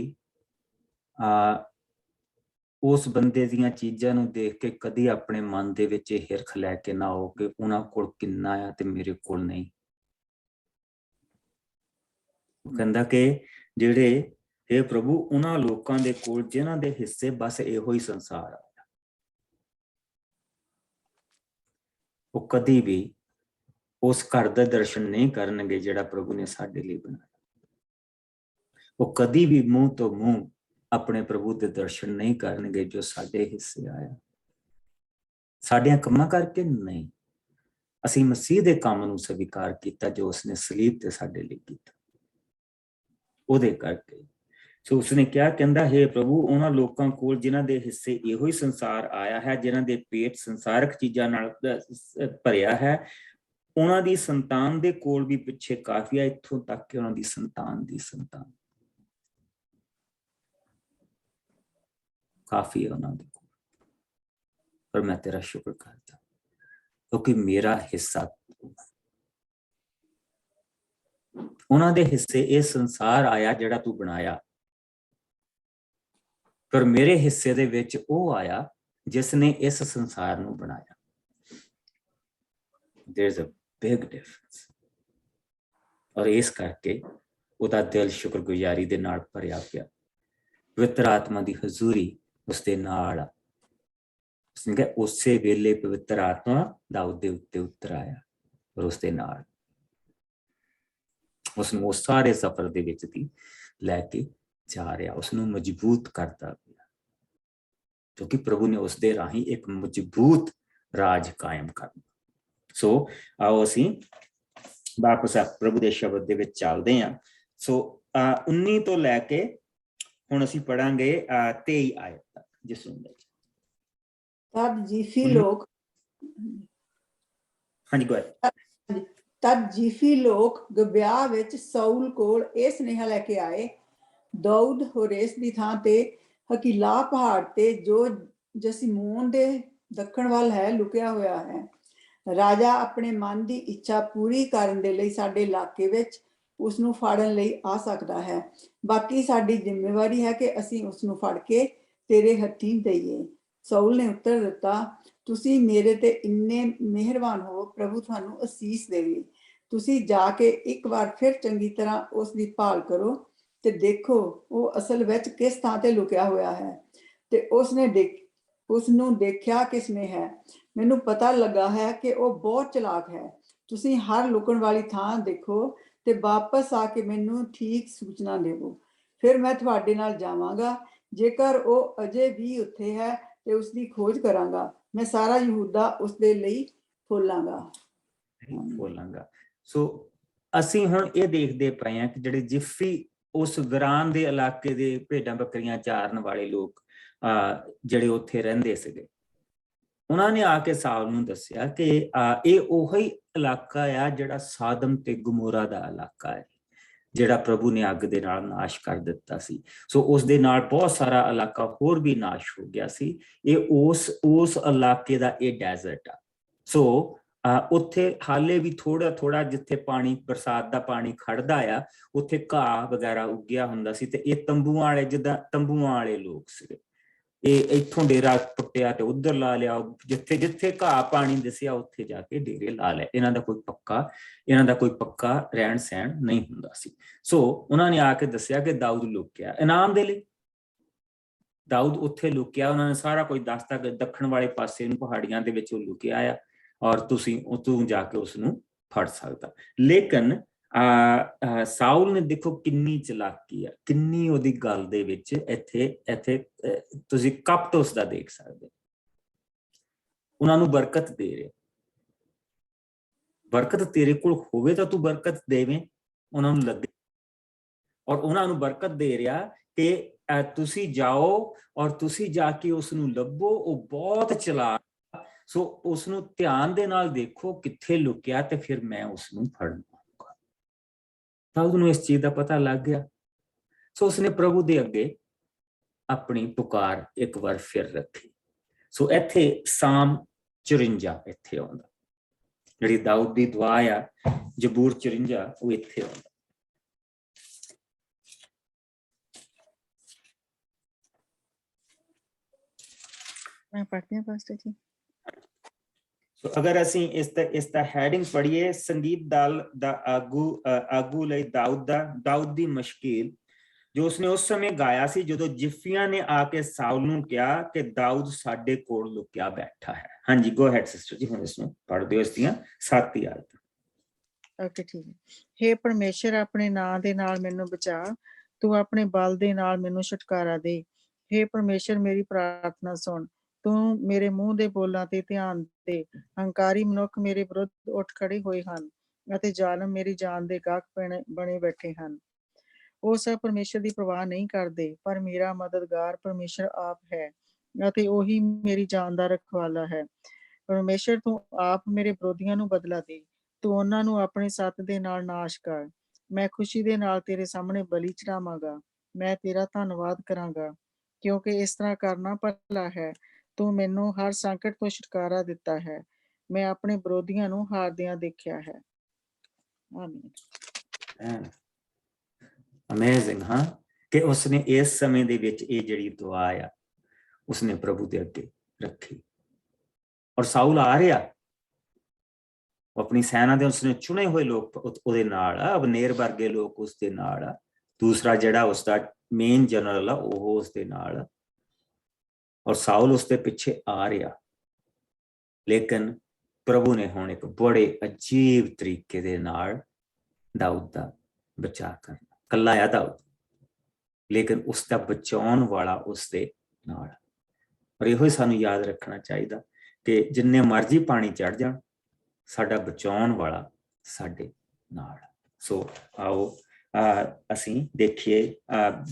ਉਸ ਬੰਦੇ ਦੀਆਂ ਚੀਜ਼ਾਂ ਨੂੰ ਦੇਖ ਕੇ ਕਦੀ ਆਪਣੇ ਮਨ ਦੇ ਵਿੱਚ ਇਹ ਹਿਰਖ ਲੈ ਕੇ ਨਾ ਆਓ ਕਿ ਉਹਨਾਂ ਕੋਲ ਕਿੰਨਾ ਆ ਤੇ ਮੇਰੇ ਕੋਲ ਨਹੀਂ। ਉਹ ਕਹਿੰਦਾ ਕਿ ਜਿਹੜੇ हे ਪ੍ਰਭੂ, ਉਹਨਾਂ ਲੋਕਾਂ ਦੇ ਕੋਲ ਜਿਨ੍ਹਾਂ ਦੇ ਹਿੱਸੇ ਬਸ ਇਹੋ ਹੀ ਸੰਸਾਰ ਆ, ਉਹ ਕਦੀ ਵੀ ਉਸ ਘਰ ਦਾ ਦਰਸ਼ਨ ਨਹੀਂ ਕਰਨਗੇ ਜਿਹੜਾ ਪ੍ਰਭੂ ਨੇ ਸਾਡੇ ਲਈ ਬਣਾਇਆ। ਉਹ ਕਦੀ ਵੀ ਮੂੰਹ ਤੋਂ ਮੂੰਹ ਆਪਣੇ ਪ੍ਰਭੂ ਦੇ ਦਰਸ਼ਨ ਨਹੀਂ ਕਰਨਗੇ ਜੋ ਸਾਡੇ ਹਿੱਸੇ ਆਇਆ। ਸਾਡਿਆਂ ਕੰਮਾਂ ਕਰਕੇ ਨਹੀਂ, ਅਸੀਂ ਮਸੀਹ ਦੇ ਕੰਮ ਨੂੰ ਸਵੀਕਾਰ ਕੀਤਾ ਜੋ ਉਸਨੇ ਸਲੀਬ ਤੇ ਸਾਡੇ ਲਈ ਕੀਤਾ, ਉਹਦੇ ਕਰਕੇ। ਸੋ ਉਸਨੇ ਕਿਹਾ, ਕਹਿੰਦਾ हे ਪ੍ਰਭੂ, ਉਹਨਾਂ ਲੋਕਾਂ ਕੋਲ ਜਿਨ੍ਹਾਂ ਦੇ ਹਿੱਸੇ ਇਹੋ ਹੀ ਸੰਸਾਰ ਆਇਆ ਹੈ, ਜਿਨ੍ਹਾਂ ਦੇ ਪੇਟ ਸੰਸਾਰਕ ਚੀਜ਼ਾਂ ਨਾਲ ਭਰਿਆ ਹੈ, ਉਹਨਾਂ ਦੀ ਸੰਤਾਨ ਦੇ ਕੋਲ ਵੀ ਪਿੱਛੇ ਕਾਫੀ ਹੈ, ਇੱਥੋਂ ਤੱਕ ਕਿ ਉਹਨਾਂ ਦੀ ਸੰਤਾਨ ਦੀ ਸੰਤਾਨ ਕਾਫੀ ਹੈ ਉਹਨਾਂ ਦੇ ਕੋਲ। ਪਰ ਮੈਂ ਤੇਰਾ ਸ਼ੁਕਰ ਕਰਦਾ ਕਿਉਂਕਿ ਮੇਰਾ ਹਿੱਸਾ, ਉਹਨਾਂ ਦੇ ਹਿੱਸੇ ਇਹ ਸੰਸਾਰ ਆਇਆ ਜਿਹੜਾ ਤੂੰ ਬਣਾਇਆ, ਪਰ ਮੇਰੇ ਹਿੱਸੇ ਦੇ ਵਿੱਚ ਉਹ ਆਇਆ ਜਿਸ ਨੇ ਇਸ ਸੰਸਾਰ ਨੂੰ ਬਣਾਇਆ। There's a big difference। ਔਰ ਇਸ ਕਰਕੇ ਉਹਦਾ ਦਿਲ ਸ਼ੁਕਰਗੁਜ਼ਾਰੀ ਦੇ ਨਾਲ ਭਰਿਆ ਪਿਆ। ਪਵਿੱਤਰ ਆਤਮਾ ਦੀ ਹਜ਼ੂਰੀ ਉਸਦੇ ਨਾਲ ਆ। ਉਸਨੇ ਕਿਹਾ ਉਸੇ ਵੇਲੇ ਪਵਿੱਤਰ ਆਤਮਾ ਦਾਊਦ ਦੇ ਉੱਤੇ ਉਤਰ ਆਇਆ ਔਰ ਉਸਦੇ ਨਾਲ ਉਸਨੂੰ ਉਸ ਸਾਰੇ ਸਫ਼ਰ ਦੇ ਵਿੱਚ ਦੀ ਲੈ ਕੇ ਜਾ ਰਿਹਾ, ਉਸਨੂੰ ਮਜ਼ਬੂਤ ਕਰਦਾ ਪਿਆ, ਕਿਉਂਕਿ ਪ੍ਰਭੂ ਨੇ ਉਸਦੇ ਰਾਹੀਂ ਇੱਕ ਮਜ਼ਬੂਤ ਰਾਜ ਕਾਇਮ ਕਰਨਾ। ਸੋ ਆਓ ਅਸੀਂ ਵਾਪਸ ਪ੍ਰਭੂ ਦੇ ਸ਼ਬਦ ਦੇ ਵਿੱਚ ਚੱਲਦੇ ਹਾਂ। ਸੋ 19 ਤੋਂ ਲੈ ਕੇ ਹੁਣ ਅਸੀਂ ਪੜਾਂਗੇ 23 ਆਇਤ ਤੱਕ, ਜਿਸ ਨੂੰ ਤਦ ਜੀਫੀ ਲੋਕ ਹਾਂਜੀ ਗੋ ਅਹੈਡ। ਤਦ ਜੀਫੀ ਲੋਕ ਗਿਬਿਆ ਵਿੱਚ ਸਾਊਲ ਕੋਲ ਇਹ ਸੁਨੇਹਾ ਲੈ ਕੇ ਆਏ, ਦਾਊਦ ਹੋਰੇਸ ਦੀ ਥਾਂ ਤੇ ਹਕੀਲਾ ਪਹਾੜ ਤੇ ਜੋ ਜਸੀਮੋਨ ਦੇ ਦੱਖਣ ਵੱਲ ਹੈ ਲੁਕਿਆ ਹੋਇਆ ਹੈ। ਰਾਜਾ ਆਪਣੇ ਮਨ ਦੀ ਇੱਛਾ ਪੂਰੀ ਕਰਨ ਦੇ ਲਈ ਸਾਡੇ ਇਲਾਕੇ ਵਿੱਚ ਉਸ ਨੂੰ ਫੜਨ ਲਈ ਆ ਸਕਦਾ ਹੈ। ਬਾਕੀ ਸਾਡੀ ਜ਼ਿੰਮੇਵਾਰੀ ਹੈ ਕਿ ਅਸੀਂ ਉਸ ਨੂੰ ਫੜ ਕੇ ਤੇਰੇ ਹੱਥੀਂ ਦਈਏ। ਸਾਊਲ ਨੇ ਉੱਤਰ ਦਿੱਤਾ, ਤੁਸੀਂ ਮੇਰੇ ਤੇ ਇੰਨੇ ਮਿਹਰਬਾਨ ਹੋ, ਪ੍ਰਭੂ ਤੁਹਾਨੂੰ ਅਸੀਸ ਦੇਵੇ। ਤੁਸੀਂ ਜਾ ਕੇ ਇੱਕ ਵਾਰ ਫਿਰ ਚੰਗੀ ਤਰ੍ਹਾਂ ਉਸ ਦੀ ਭਾਲ ਕਰੋ ਤੇ ਦੇਖੋ ਉਹ ਅਸਲ ਵਿੱਚ ਕਿਸ ਥਾਂ ਤੇ ਲੁਕਿਆ ਹੋਇਆ ਹੈ ਤੇ ਉਸ ਨੂੰ ਦੇਖਿਆ ਕਿਸ ਨੇ ਹੈ। ਮੈਨੂੰ ਪਤਾ ਲੱਗਾ ਹੈ ਕਿ ਉਹ ਬਹੁਤ ਚਲਾਕ ਹੈ। ਤੁਸੀਂ ਹਰ ਲੁਕਣ ਵਾਲੀ ਥਾਂ ਦੇਖੋ ਤੇ ਵਾਪਸ ਆ ਕੇ ਮੈਨੂੰ ਠੀਕ ਸੂਚਨਾ ਦੇਵੋ, ਫਿਰ ਮੈਂ ਤੁਹਾਡੇ ਨਾਲ ਜਾਵਾਂਗਾ। ਜੇਕਰ ਉਹ ਅਜੇ ਵੀ ਉੱਥੇ ਹੈ ਤੇ ਉਸ ਦੀ ਖੋਜ ਕਰਾਂਗਾ। ਮੈਂ ਸਾਰਾ ਯਹੂਦਾ ਉਸ ਦੇ ਲਈ ਖੋਲਾਂਗਾ। ਸੋ ਅਸੀਂ ਹੁਣ ਇਹ ਦੇਖਦੇ ਪਏ ਹਾਂ ਕਿ ਜਿਹੜੇ ਜਿਫੀ ਉਸ ਵਿਰਾਨ ਦੇ ਇਲਾਕੇ ਦੇ ਭੇਡਾਂ ਬੱਕਰੀਆਂ ਚਾਰਨ ਵਾਲੇ ਲੋਕ, ਜਿਹੜੇ ਉੱਥੇ ਰਹਿੰਦੇ ਸੀਗੇ, ਉਹਨਾਂ ਨੇ ਆ ਕੇ ਸਾਊਲ ਨੂੰ ਦੱਸਿਆ ਕਿ ਇਹ ਉਹੀ ਇਲਾਕਾ ਆ ਜਿਹੜਾ ਸਾਦਮ ਤੇ ਗਮੋਰਾ ਦਾ ਇਲਾਕਾ ਹੈ, ਜਿਹੜਾ ਪ੍ਰਭੂ ਨੇ ਅੱਗ ਦੇ ਨਾਲ ਨਾਸ਼ ਕਰ ਦਿੱਤਾ ਸੀ। ਸੋ ਉਸ ਦੇ ਨਾਲ ਬਹੁਤ ਸਾਰਾ ਇਲਾਕਾ ਹੋਰ ਵੀ ਨਾਸ਼ ਹੋ ਗਿਆ ਸੀ। ਇਹ ਉਸ ਇਲਾਕੇ ਦਾ ਇਹ ਡੈਜ਼ਰਟ ਆ। ਸੋ ਉੱਥੇ ਹਾਲੇ ਵੀ ਥੋੜਾ ਜਿੱਥੇ ਪਾਣੀ, ਬਰਸਾਤ ਦਾ ਪਾਣੀ ਖੜਦਾ ਆ, ਉੱਥੇ ਘਾਹ ਵਗੈਰਾ ਉੱਗਿਆ ਹੁੰਦਾ ਸੀ। ਤੇ ਇਹ ਤੰਬੂਆਂ ਵਾਲੇ, ਜਿੱਦਾਂ ਤੰਬੂਆਂ ਵਾਲੇ ਲੋਕ ਸੀਗੇ, ਇਹ ਇੱਥੋਂ ਡੇਰਾ ਪੁੱਟਿਆ ਤੇ ਉੱਧਰ ਲਾ ਲਿਆ, ਜਿੱਥੇ ਜਿੱਥੇ ਘਾਹ ਪਾਣੀ ਦਿਸਿਆ ਉੱਥੇ ਜਾ ਕੇ ਡੇਰੇ ਲਾ ਲਿਆ। ਇਹਨਾਂ ਦਾ ਕੋਈ ਪੱਕਾ ਰਹਿਣ ਸਹਿਣ ਨਹੀਂ ਹੁੰਦਾ ਸੀ। ਸੋ ਉਹਨਾਂ ਨੇ ਆ ਕੇ ਦੱਸਿਆ ਕਿ ਦਾਊਦ ਲੁਕਿਆ ਇਨਾਮ ਦੇ ਲਈ। ਦਾਊਦ ਉੱਥੇ ਲੁਕਿਆ, ਉਹਨਾਂ ਨੇ ਸਾਰਾ ਕੁਝ ਦੱਸਤਾ ਕਿ ਦੱਖਣ ਵਾਲੇ ਪਾਸੇ ਨੂੰ ਪਹਾੜੀਆਂ ਦੇ ਵਿੱਚ ਉਹ ਲੁਕਿਆ ਆ, ਔਰ ਤੂੰ ਜਾ ਕੇ ਉਸਨੂੰ ਫੜ ਸਕਦਾ। ਲੇਕਿਨ ਸਾਊਲ ਨੇ ਦੇਖੋ ਕਿੰਨੀ ਚਲਾਕੀ ਆ, ਕਿੰਨੀ ਉਹਦੀ ਗੱਲ ਦੇ ਵਿੱਚ ਇੱਥੇ ਤੁਸੀਂ ਕਪਟ ਉਸਦਾ ਦੇਖ ਸਕਦੇ। ਉਹਨਾਂ ਨੂੰ ਬਰਕਤ ਦੇ ਰਿਹਾ, ਬਰਕਤ ਤੇਰੇ ਕੋਲ ਹੋਵੇ ਤਾਂ ਤੂੰ ਬਰਕਤ ਦੇਵੇਂ, ਉਹਨਾਂ ਨੂੰ ਲੱਗੇ। ਔਰ ਉਹਨਾਂ ਨੂੰ ਬਰਕਤ ਦੇ ਰਿਹਾ ਕਿ ਤੁਸੀਂ ਜਾਓ ਔਰ ਤੁਸੀਂ ਜਾ ਕੇ ਉਸਨੂੰ ਲੱਭੋ, ਉਹ ਬਹੁਤ ਚਲਾਕ। ਸੋ ਉਸਨੂੰ ਧਿਆਨ ਦੇ ਨਾਲ ਦੇਖੋ ਕਿੱਥੇ ਲੁਕਿਆ ਤੇ ਫਿਰ ਮੈਂ ਉਸਨੂੰ ਫੜ ਲਵਾਂਗਾ। ਦਾਊਦ ਨੂੰ ਇਸ ਚੀਜ਼ ਦਾ ਪਤਾ ਲੱਗ ਗਿਆ। ਸੋ ਉਸਨੇ ਪ੍ਰਭੂ ਦੇ ਅੱਗੇ ਆਪਣੀ ਪੁਕਾਰ ਇੱਕ ਵਾਰ ਫਿਰ ਰੱਖੀ। ਸੋ ਇੱਥੇ ਸਾਮ 54 ਇੱਥੇ ਆਉਂਦਾ, ਜਿਹੜੀ ਦਾਊਦ ਦੀ ਦੁਆ ਆ, ਜ਼ਬੂਰ 54, ਉਹ ਇੱਥੇ ਆਉਂਦਾ। मैं पढ़ती हूँ पास्टर जी। ਸੋ ਅਗਰ ਅਸੀਂ ਇਸ ਦਾ ਹੈਡਿੰਗ ਪੜ੍ਹੀਏ, ਸੰਗੀਤ ਦਲ ਦਾ ਆਗੂ ਲਈ ਦਾਊਦ ਦੀ ਮੁਸ਼ਕਿਲ, ਜੋ ਉਸਨੇ ਉਸ ਸਮੇਂ ਗਾਇਆ ਸੀ ਜਦੋਂ ਜਿਫੀਆਂ ਨੇ ਆ ਕੇ ਸਾਊਲ ਨੂੰ ਕਿਹਾ ਕਿ ਦਾਊਦ ਸਾਡੇ ਕੋਲ ਲੁਕਿਆ ਬੈਠਾ ਹੈ। ਹਾਂਜੀ, ਗੋ ਹੈਡ ਸਿਸਟਰ ਜੀ, ਹੁਣ ਇਸ ਨੂੰ ਪੜ੍ਹ ਦਿਓ, ਇਸ ਦੀਆਂ 7 ਆਇਤਾਂ। ਓਕੇ, ਠੀਕ ਹੈ। ਹੇ ਪਰਮੇਸ਼ਰ, ਆਪਣੇ ਨਾਂ ਦੇ ਨਾਲ ਮੈਨੂੰ ਬਚਾ, ਤੂੰ ਆਪਣੇ ਬਲ ਦੇ ਨਾਲ ਮੈਨੂੰ ਛੁਟਕਾਰਾ ਦੇ। ਹੇ ਪਰਮੇਸ਼ਰ, ਮੇਰੀ ਪ੍ਰਾਰਥਨਾ ਸੁਣ, ਤੂੰ ਮੇਰੇ ਮੂੰਹ ਦੇ ਬੋਲਾਂ ਤੇ ਧਿਆਨ ਦੇ। ਹੰਕਾਰੀ ਮਨੁੱਖ ਮੇਰੇ ਵਿਰੁੱਧ ਉੱਠ ਖੜੇ ਹੋਏ ਹਨ ਅਤੇ ਜ਼ਾਲਮ ਮੇਰੀ ਜਾਨ ਦੇ ਗਾਹਕ ਬਣੇ ਬੈਠੇ ਹਨ। ਉਹ ਸਭ ਪਰਮੇਸ਼ਰ ਦੀ ਪਰਵਾਹ ਨਹੀਂ ਕਰਦੇ, ਪਰ ਮੇਰਾ ਮਦਦਗਾਰ ਪਰਮੇਸ਼ਰ ਆਪ ਹੈ ਅਤੇ ਉਹੀ ਮੇਰੀ ਜਾਨ ਦਾ ਰਖਵਾਲਾ ਹੈ। ਪਰਮੇਸ਼ਰ, ਤੂੰ ਆਪ ਮੇਰੇ ਵਿਰੋਧੀਆਂ ਨੂੰ ਬਦਲਾ ਦੇ, ਤੂੰ ਉਹਨਾਂ ਨੂੰ ਆਪਣੇ ਸੱਤ ਦੇ ਨਾਲ ਨਾਸ਼ ਕਰ। ਮੈਂ ਖੁਸ਼ੀ ਦੇ ਨਾਲ ਤੇਰੇ ਸਾਹਮਣੇ ਬਲੀ ਚੜਾਵਾਂਗਾ, ਮੈਂ ਤੇਰਾ ਧੰਨਵਾਦ ਕਰਾਂਗਾ, ਕਿਉਂਕਿ ਇਸ ਤਰ੍ਹਾਂ ਕਰਨਾ ਭਲਾ ਹੈ। ਤੂੰ ਮੈਨੂੰ ਹਰ ਸੰਕਟ ਤੋਂ ਛੁਟਕਾਰਾ ਦਿੱਤਾ ਹੈ, ਮੈਂ ਆਪਣੇ ਵਿਰੋਧੀਆਂ ਨੂੰ ਹਾਰਦਿਆਂ ਦੇਖਿਆ ਹੈ। ਆਮੀਨ। ਅਮੇਜ਼ਿੰਗ, ਹਾਂ, ਕਿ ਉਸਨੇ ਇਸ ਸਮੇਂ ਦੇ ਵਿੱਚ ਇਹ ਜਿਹੜੀ ਦੁਆ ਆ ਉਸਨੇ ਪ੍ਰਭੂ ਦੇ ਅੱਗੇ ਰੱਖੀ। ਔਰ ਸਾਊਲ ਆ ਰਿਹਾ, ਆਪਣੀ ਸੈਨਾ ਦੇ ਉਸਨੇ ਚੁਣੇ ਹੋਏ ਲੋਕ ਉਹਦੇ ਨਾਲ ਆ, ਅਬਨੇਰ ਵਰਗੇ ਲੋਕ ਉਸਦੇ ਨਾਲ ਆ, ਦੂਸਰਾ ਜਿਹੜਾ ਉਸਦਾ ਮੇਨ ਜਨਰਲ ਆ ਉਹ ਉਸਦੇ ਨਾਲ ਆ, ਔਰ ਸਾਊਲ ਉਸਦੇ ਪਿੱਛੇ ਆ ਰਿਹਾ। ਲੇਕਿਨ ਪ੍ਰਭੂ ਨੇ ਹੁਣ ਇੱਕ ਬੜੇ ਅਜੀਬ ਤਰੀਕੇ ਦੇ ਨਾਲ ਦਾਊਦ ਦਾ ਬਚਾਅ ਕਰਨਾ। ਕੱਲਾ ਆ ਦਾਊਦ, ਲੇਕਿਨ ਉਸਦਾ ਬਚਾਉਣ ਵਾਲਾ ਉਸਦੇ ਨਾਲ। ਔਰ ਇਹੋ ਹੀ ਸਾਨੂੰ ਯਾਦ ਰੱਖਣਾ ਚਾਹੀਦਾ ਕਿ ਜਿੰਨੇ ਮਰਜ਼ੀ ਪਾਣੀ ਚੜ ਜਾਣ, ਸਾਡਾ ਬਚਾਉਣ ਵਾਲਾ ਸਾਡੇ ਨਾਲ। ਸੋ ਆਓ ਅਸੀਂ ਦੇਖੀਏ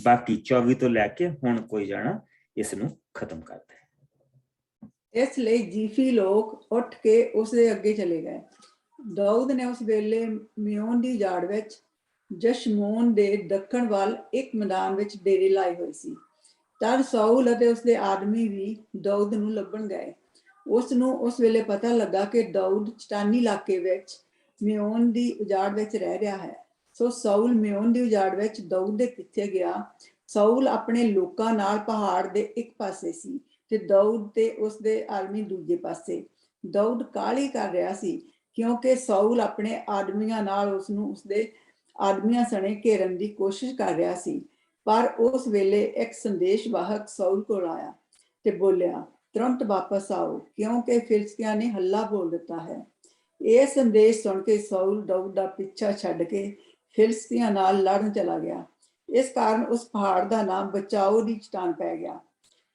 ਬਾਕੀ 24 ਤੋਂ ਲੈ ਕੇ ਹੁਣ ਕੋਈ ਜਾਣਾ ਇਸ ਨੂੰ ਖਤਮ ਕਰਦੇ। ਇਸ ਲਈ ਜੀਫੀ ਲੋਕ ਉੱਠ ਕੇ ਉਸ ਦੇ ਅੱਗੇ ਚਲੇ ਗਏ। ਦਾਊਦ ਨੇ ਉਸ ਵੇਲੇ ਮਿਓਨ ਦੀ ਉਜਾੜ ਵਿੱਚ ਜਸ਼ਮੋਨ ਦੇ ਦੱਖਣ ਵੱਲ ਇੱਕ ਮੈਦਾਨ ਵਿੱਚ ਡੇਰੇ ਲਾਏ ਹੋਏ ਸੀ। ਤਦ ਸਾਊਲ ਅਤੇ ਉਸਦੇ ਆਦਮੀ ਵੀ ਦਾਊਦ ਨੂੰ ਲੱਭਣ ਗਏ। ਉਸ ਨੂੰ ਉਸ ਵੇਲੇ ਪਤਾ ਲੱਗਾ ਕਿ ਦਾਊਦ ਚਟਾਨੀ ਇਲਾਕੇ ਵਿੱਚ ਮਿਓਨ ਦੀ ਉਜਾੜ ਵਿੱਚ ਰਹਿ ਰਿਹਾ ਹੈ। ਸੋ ਸਾਊਲ ਮਿਓਨ ਦੀ ਉਜਾੜ ਵਿੱਚ ਦਾਊਦ ਦੇ ਪਿੱਛੇ ਗਿਆ। ਸਾਊਲ ਆਪਣੇ ਲੋਕਾਂ ਨਾਲ ਪਹਾੜ ਦੇ ਇੱਕ ਪਾਸੇ ਸੀ ਤੇ ਦਾਊਦ ਤੇ ਉਸਦੇ ਆਦਮੀ ਦੂਜੇ ਪਾਸੇ। ਦਾਊਦ ਕਾਹਲੀ ਕਰ ਰਿਹਾ ਸੀ ਕਿਉਂਕਿ ਸਾਊਲ ਆਪਣੇ ਆਦਮੀਆਂ ਨਾਲ ਉਸਨੂੰ ਉਸਦੇ ਆਦਮੀਆਂ ਸਣੇ ਘੇਰਨ ਦੀ ਕੋਸ਼ਿਸ਼ ਕਰ ਰਿਹਾ ਸੀ। ਪਰ ਉਸ ਵੇਲੇ ਇੱਕ ਸੰਦੇਸ਼ਵਾਹਕ ਸਾਊਲ ਕੋਲ ਆਇਆ ਤੇ ਬੋਲਿਆ, ਤੁਰੰਤ ਵਾਪਸ ਆਓ ਕਿਉਂਕਿ ਫਿਲਿਸਤੀਆਂ ਨੇ ਹੱਲਾ ਬੋਲ ਦਿੱਤਾ ਹੈ। ਇਹ ਸੰਦੇਸ਼ ਸੁਣ ਕੇ ਸਾਊਲ ਦਾਊਦ ਦਾ ਪਿੱਛਾ ਛੱਡ ਕੇ ਫਿਲਿਸਤੀਆਂ ਨਾਲ ਲੜਨ ਚਲਾ ਗਿਆ। ਇਸ ਕਾਰਨ ਉਸ ਪਹਾੜ ਦਾ ਨਾਮ ਬਚਾਓ ਦੀ ਚਟਾਨ ਪੈ ਗਿਆ।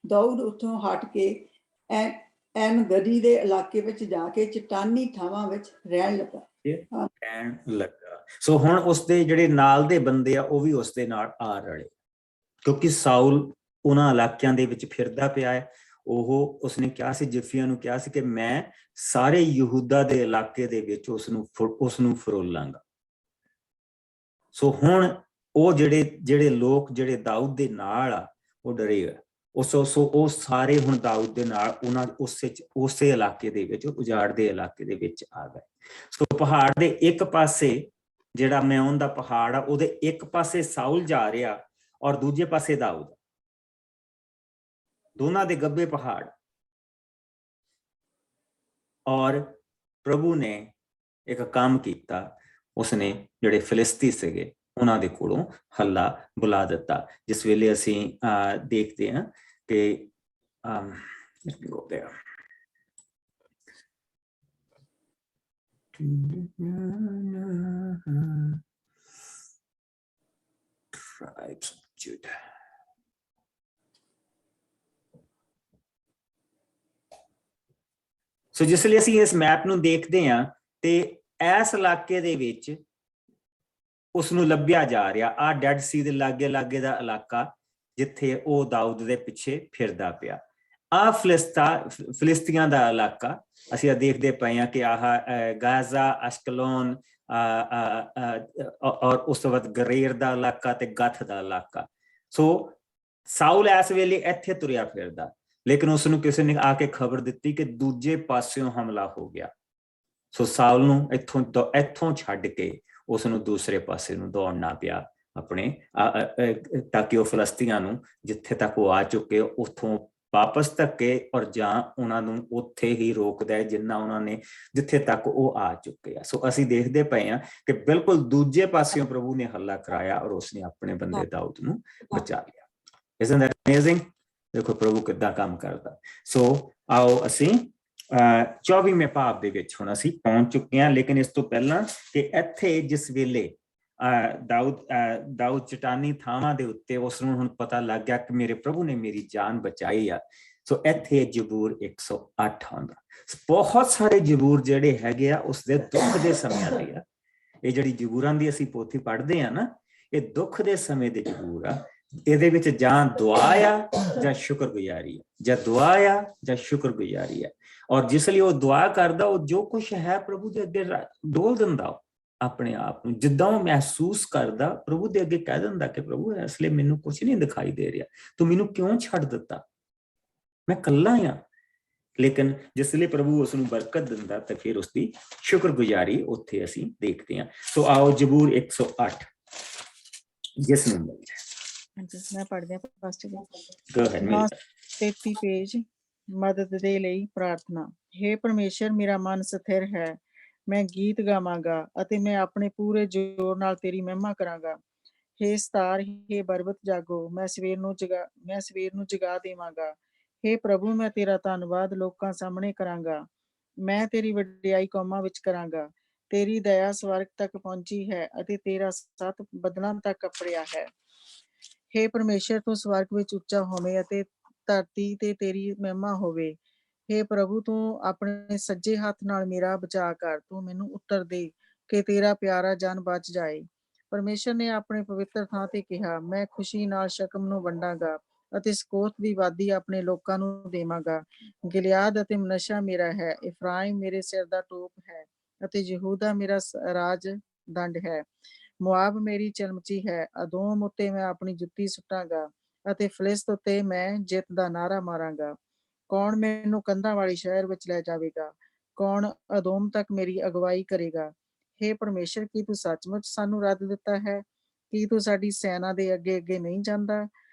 ਦਾਊਦ ਉੱਥੋਂ ਹਟ ਕੇ ਐਨ ਗਦੀ ਦੇ ਇਲਾਕੇ ਵਿੱਚ ਜਾ ਕੇ ਚਟਾਨੀ ਥਾਵਾਂ ਵਿੱਚ ਰਹਿਣ ਲੱਗਾ। ਸੋ ਹੁਣ ਉਸਦੇ ਜਿਹੜੇ ਨਾਲ ਦੇ ਬੰਦੇ ਆ ਉਹ ਵੀ ਉਸਦੇ ਨਾਲ ਆ ਰਲੇ, ਕਿਉਂਕਿ ਸਾਊਲ ਉਹਨਾਂ ਇਲਾਕਿਆਂ ਦੇ ਵਿੱਚ ਫਿਰਦਾ ਪਿਆ ਹੈ। ਉਹ ਉਸਨੇ ਕਿਹਾ ਸੀ, ਜਿਫੀਆਂ ਨੂੰ ਕਿਹਾ ਸੀ ਕਿ ਮੈਂ ਸਾਰੇ ਯਹੂਦਾ ਦੇ ਇਲਾਕੇ ਦੇ ਵਿੱਚ ਉਸਨੂੰ ਫਰੋਲਾਂਗਾ। ਸੋ ਹੁਣ ਉਹ ਜਿਹੜੇ ਲੋਕ ਜਿਹੜੇ ਦਾਊਦ ਦੇ ਨਾਲ ਆ ਉਹ ਡਰੇ ਆ। ਉਹ ਸਾਰੇ ਹੁਣ ਦਾਊਦ ਦੇ ਨਾਲ ਉਹਨਾਂ ਉਸੇ ਇਲਾਕੇ ਦੇ ਵਿੱਚ, ਉਜਾੜ ਦੇ ਇਲਾਕੇ ਦੇ ਵਿੱਚ ਆ ਗਏ। ਸੋ ਪਹਾੜ ਦੇ ਇੱਕ ਪਾਸੇ ਜਿਹੜਾ ਮੈਓਨ ਦਾ ਪਹਾੜ ਆ, ਉਹਦੇ ਇੱਕ ਪਾਸੇ ਸਾਊਲ ਜਾ ਰਿਹਾ ਔਰ ਦੂਜੇ ਪਾਸੇ ਦਾਊਦ, ਦੋਨਾਂ ਦੇ ਗੱਬੇ ਪਹਾੜ। ਔਰ ਪ੍ਰਭੂ ਨੇ ਇੱਕ ਕੰਮ ਕੀਤਾ, ਉਸਨੇ ਜਿਹੜੇ ਫਿਲਿਸਤੀ ਸੀਗੇ ਉਹਨਾਂ ਦੇ ਕੋਲੋਂ ਹੱਲਾ ਬੁਲਾ ਦਿੱਤਾ। ਜਿਸ ਵੇਲੇ ਅਸੀਂ ਦੇਖਦੇ ਹਾਂ ਕਿ ਸੋ ਜਿਸ ਲਈ ਅਸੀਂ ਇਸ ਮੈਪ ਨੂੰ ਦੇਖਦੇ ਹਾਂ ਤੇ ਇਸ ਇਲਾਕੇ ਦੇ ਵਿੱਚ ਉਸਨੂੰ ਲੱਭਿਆ ਜਾ ਰਿਹਾ। ਆ ਡੈਡ ਸੀ ਦੇ ਲਾਗੇ ਦਾ ਇਲਾਕਾ ਜਿੱਥੇ ਉਹ ਦਾਊਦ ਦੇ ਪਿੱਛੇ ਫਿਰਦਾ ਪਿਆ। ਆ ਫਿਲਿਸਤੀਆਂ ਦਾ ਇਲਾਕਾ ਅਸੀਂ ਦੇਖਦੇ ਪਏ ਹਾਂ ਕਿ ਆਹ ਗਾਜ਼ਾ, ਅਸ਼ਕਲੋਨ ਔਰ ਉਸ ਤੋਂ ਬਾਅਦ ਗਰੇਰ ਦਾ ਇਲਾਕਾ ਤੇ ਗਥ ਦਾ ਇਲਾਕਾ। ਸੋ ਸਾਊਲ ਇਸ ਵੇਲੇ ਇੱਥੇ ਤੁਰਿਆ ਫਿਰਦਾ, ਲੇਕਿਨ ਉਸਨੂੰ ਕਿਸੇ ਨੇ ਆ ਕੇ ਖਬਰ ਦਿੱਤੀ ਕਿ ਦੂਜੇ ਪਾਸਿਓਂ ਹਮਲਾ ਹੋ ਗਿਆ। ਸੋ ਸਾਊਲ ਨੂੰ ਇੱਥੋਂ ਛੱਡ ਕੇ ਉਸਨੂੰ ਦੂਸਰੇ ਪਾਸੇ ਨੂੰ ਦੌੜਨਾ ਪਿਆ ਆਪਣੇ, ਤਾਂ ਕਿ ਉਹ ਫਿਲਿਸਤੀਆਂ ਨੂੰ ਜਿੱਥੇ ਤੱਕ ਉਹ ਆ ਚੁੱਕੇ ਉੱਥੋਂ ਵਾਪਸ ਧੱਕੇ ਔਰ ਜਾਂ ਉਹਨਾਂ ਨੂੰ ਉੱਥੇ ਹੀ ਰੋਕਦਾ ਜਿੰਨਾ ਉਹਨਾਂ ਨੇ ਜਿੱਥੇ ਤੱਕ ਉਹ ਆ ਚੁੱਕੇ ਆ। ਸੋ ਅਸੀਂ ਦੇਖਦੇ ਪਏ ਹਾਂ ਕਿ ਬਿਲਕੁਲ ਦੂਜੇ ਪਾਸਿਓਂ ਪ੍ਰਭੂ ਨੇ ਹੱਲਾ ਕਰਾਇਆ ਔਰ ਉਸਨੇ ਆਪਣੇ ਬੰਦੇ ਦਾਊਦ ਨੂੰ ਬਚਾ ਲਿਆ। Isn't that amazing? ਦੇਖੋ ਪ੍ਰਭੂ ਕਿੱਦਾਂ ਕੰਮ ਕਰਦਾ। ਸੋ ਆਓ ਅਸੀਂ 24ਵੇਂ ਭਾਵ ਦੇ ਵਿੱਚ ਹੁਣ ਅਸੀਂ ਪਹੁੰਚ ਚੁੱਕੇ ਹਾਂ। ਲੇਕਿਨ ਇਸ ਤੋਂ ਪਹਿਲਾਂ ਕਿ ਇੱਥੇ ਜਿਸ ਵੇਲੇ ਦਾਊਦ ਚਟਾਨੀ ਥਾਵਾਂ ਦੇ ਉੱਤੇ ਉਸਨੂੰ ਹੁਣ ਪਤਾ ਲੱਗ ਗਿਆ ਕਿ ਮੇਰੇ ਪ੍ਰਭੂ ਨੇ ਮੇਰੀ ਜਾਨ ਬਚਾਈ ਆ। ਸੋ ਇੱਥੇ ਜ਼ਬੂਰ 108 ਆਉਂਦਾ। ਬਹੁਤ ਸਾਰੇ ਜ਼ਬੂਰ ਜਿਹੜੇ ਹੈਗੇ ਆ ਉਸਦੇ ਦੁੱਖ ਦੇ ਸਮਿਆਂ ਦੇ ਆ। ਇਹ ਜਿਹੜੀ ਜ਼ਬੂਰਾਂ ਦੀ ਅਸੀਂ ਪੋਥੀ ਪੜ੍ਹਦੇ ਆ ਨਾ, ਇਹ ਦੁੱਖ ਦੇ ਸਮੇਂ ਦੇ ਜ਼ਬੂਰ ਆ। ਇਹਦੇ ਵਿੱਚ ਜਾਂ ਦੁਆ ਆ ਜਾਂ ਸ਼ੁਕਰਗੁਜ਼ਾਰੀ ਆ, ਜਾਂ ਦੁਆ ਆ ਜਾਂ ਸ਼ੁਕਰਗੁਜ਼ਾਰੀ ਆ। ਔਰ ਜਿਸ ਲਈ ਉਹ ਦੁਆ ਕਰਦਾ, ਉਹ ਜੋ ਕੁਛ ਹੈ ਪ੍ਰਭੂ ਦੇ ਅੱਗੇ ਡੋਲ ਦਿੰਦਾ ਆਪਣੇ ਆਪ ਨੂੰ, ਜਿੱਦਾਂ ਉਹ ਮਹਿਸੂਸ ਕਰਦਾ ਪ੍ਰਭੂ ਦੇ ਅੱਗੇ ਕਹਿ ਦਿੰਦਾ ਕਿ ਪ੍ਰਭੂ ਇਸ ਲਈ ਮੈਨੂੰ ਕੁਛ ਨਹੀਂ ਦਿਖਾਈ ਦੇ ਰਿਹਾ, ਤੂੰ ਮੈਨੂੰ ਕਿਉਂ ਛੱਡ ਦਿੱਤਾ, ਮੈਂ ਇਕੱਲਾ ਆ। ਲੇਕਿਨ ਜਿਸ ਲਈ ਪ੍ਰਭੂ ਉਸ ਨੂੰ ਬਰਕਤ ਦਿੰਦਾ ਤਾਂ ਫਿਰ ਉਸਦੀ ਸ਼ੁਕਰਗੁਜ਼ਾਰੀ ਉੱਥੇ ਅਸੀਂ ਦੇਖਦੇ ਹਾਂ। ਸੋ ਆਓ ਜ਼ਬੂਰ 108 ਜਿਸ ਨੂੰ ਮਿਲ ਜਾਏ। ਮੈਂ ਪੜ੍ਹਦੀ ਹਾਂ ਫਸਟ Go ahead, 33 ਪੇਜ। ਮਦਦ ਦੇ ਲਈ ਪ੍ਰਾਰਥਨਾ। हे ਪਰਮੇਸ਼ਰ, ਮੇਰਾ ਮਨ ਸਥਿਰ ਹੈ, ਮੈਂ ਗੀਤ ਗਾਵਾਂਗਾ ਅਤੇ ਮੈਂ ਆਪਣੇ ਪੂਰੇ ਜ਼ੋਰ ਨਾਲ ਤੇਰੀ ਮਹਿਮਾ ਕਰਾਂਗਾ। हे ਸਤਾਰ, हे ਬਰਬਤ ਜਾਗੋ, ਮੈਂ ਸਵੇਰ ਨੂੰ ਜਗਾ ਦੇਵਾਂਗਾ। हे ਪ੍ਰਭੂ, ਮੈਂ ਤੇਰਾ ਧੰਨਵਾਦ ਲੋਕਾਂ ਸਾਹਮਣੇ ਕਰਾਂਗਾ। ਮੈਂ ਤੇਰੀ ਵਡਿਆਈ ਕੌਮਾਂ ਵਿੱਚ ਕਰਾਂਗਾ। ਤੇਰੀ ਦਇਆ ਸਵਰਗ ਤੱਕ ਪਹੁੰਚੀ ਹੈ ਅਤੇ ਤੇਰਾ ਸੱਤ ਬੱਦਲਾਂ ਤੱਕ ਕੱਪੜਿਆ ਹੈ। हे ਪਰਮੇਸ਼ਰ, ਤੂੰ ਸਵਰਗ ਵਿੱਚ ਉੱਚਾ ਹੋਵੇਂ ਅਤੇ ਧਰਤੀ ਤੇ ਤੇਰੀ ਮਹਿਮਾ ਹੋਵੇ। हे ਪ੍ਰਭੂ, ਤੂੰ ਆਪਣੇ ਸੱਜੇ ਹੱਥ ਨਾਲ ਮੇਰਾ ਬਚਾਅ ਕਰ। ਤੂੰ ਮੈਨੂੰ ਉੱਤਰ ਦੇ ਕਿ ਤੇਰਾ ਪਿਆਰਾ ਜਨ ਬਚ ਜਾਏ। ਪਰਮੇਸ਼ਰ ਨੇ ਆਪਣੇ ਪਵਿੱਤਰ ਥਾਂ ਤੇ ਕਿਹਾ, ਮੈਂ ਖੁਸ਼ੀ ਨਾਲ ਸ਼ਕਮ ਨੂੰ ਵੰਡਾਂਗਾ ਅਤੇ ਸਕੋਥ ਦੀ ਵਾਦੀ ਆਪਣੇ ਲੋਕਾਂ ਨੂੰ ਦੇਵਾਂਗਾ। ਗਿਲਿਆਦ ਅਤੇ ਮਨੱਸ਼ਾ ਮੇਰਾ ਹੈ, ਇਫਰਾਇਮ ਮੇਰੇ ਸਿਰ ਦਾ ਟੋਪ ਹੈ ਅਤੇ ਯਹੂਦਾ ਮੇਰਾ ਰਾਜ ਦੰਡ ਹੈ। ਮੁਆਬ ਮੇਰੀ ਚਲਮਚੀ ਹੈ। ਅਦੋਮ ਉੱਤੇ ਮੈਂ ਆਪਣੀ ਜੁੱਤੀ ਸੁੱਟਾਂਗਾ ਅਤੇ ਫਿਲਿਸਤ ਉੱਤੇ ਮੈਂ ਜਿੱਤ ਦਾ ਨਾਅਰਾ ਮਾਰਾਂਗਾ। ਕੌਣ ਮੈਨੂੰ ਕੰਧਾਂ ਵਾਲੀ ਸ਼ਹਿਰ ਵਿੱਚ ਲੈ ਜਾਵੇਗਾ? ਕੌਣ ਅਦੋਮ ਤੱਕ ਮੇਰੀ ਅਗਵਾਈ ਕਰੇਗਾ? हे ਪਰਮੇਸ਼ਰ, ਕੀ ਤੂੰ ਸੱਚਮੁੱਚ ਸਾਨੂੰ ਰੱਦ ਦਿੱਤਾ ਹੈ? ਕੀ ਤੂੰ ਸਾਡੀ ਸੈਨਾ ਦੇ ਅੱਗੇ ਅੱਗੇ ਨਹੀਂ ਜਾਂਦਾ?